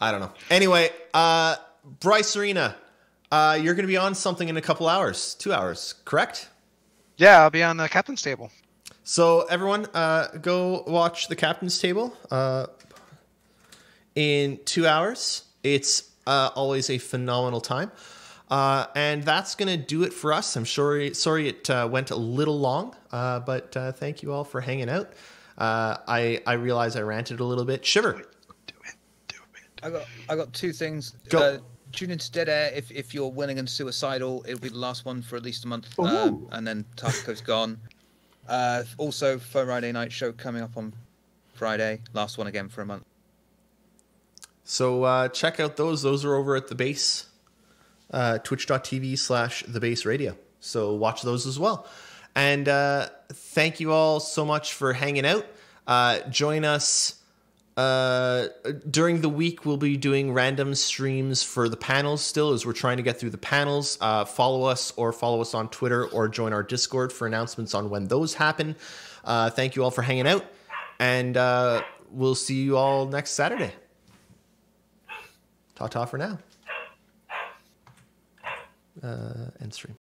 I don't know. Anyway, Bryce Arena, you're going to be on something in a couple hours, 2 hours, correct? Yeah, I'll be on the captain's table. So everyone, go watch the Captain's Table in 2 hours. It's always a phenomenal time. And that's going to do it for us. I'm sorry it went a little long, but thank you all for hanging out. I realize I ranted a little bit. Shiver. I got two things. Go. Tune into Dead Air if you're willing and suicidal. It'll be the last one for at least a month, and then Taco's gone. Also, Friday night show coming up on Friday. Last one again for a month. So check out those. Those are over at the base, twitch.tv/thebaseradio. So watch those as well. And thank you all so much for hanging out. Join us. During the week, we'll be doing random streams for the panels still as we're trying to get through the panels. Follow us on Twitter or join our Discord for announcements on when those happen. Thank you all for hanging out, and we'll see you all next Saturday. Ta-ta for now. End stream.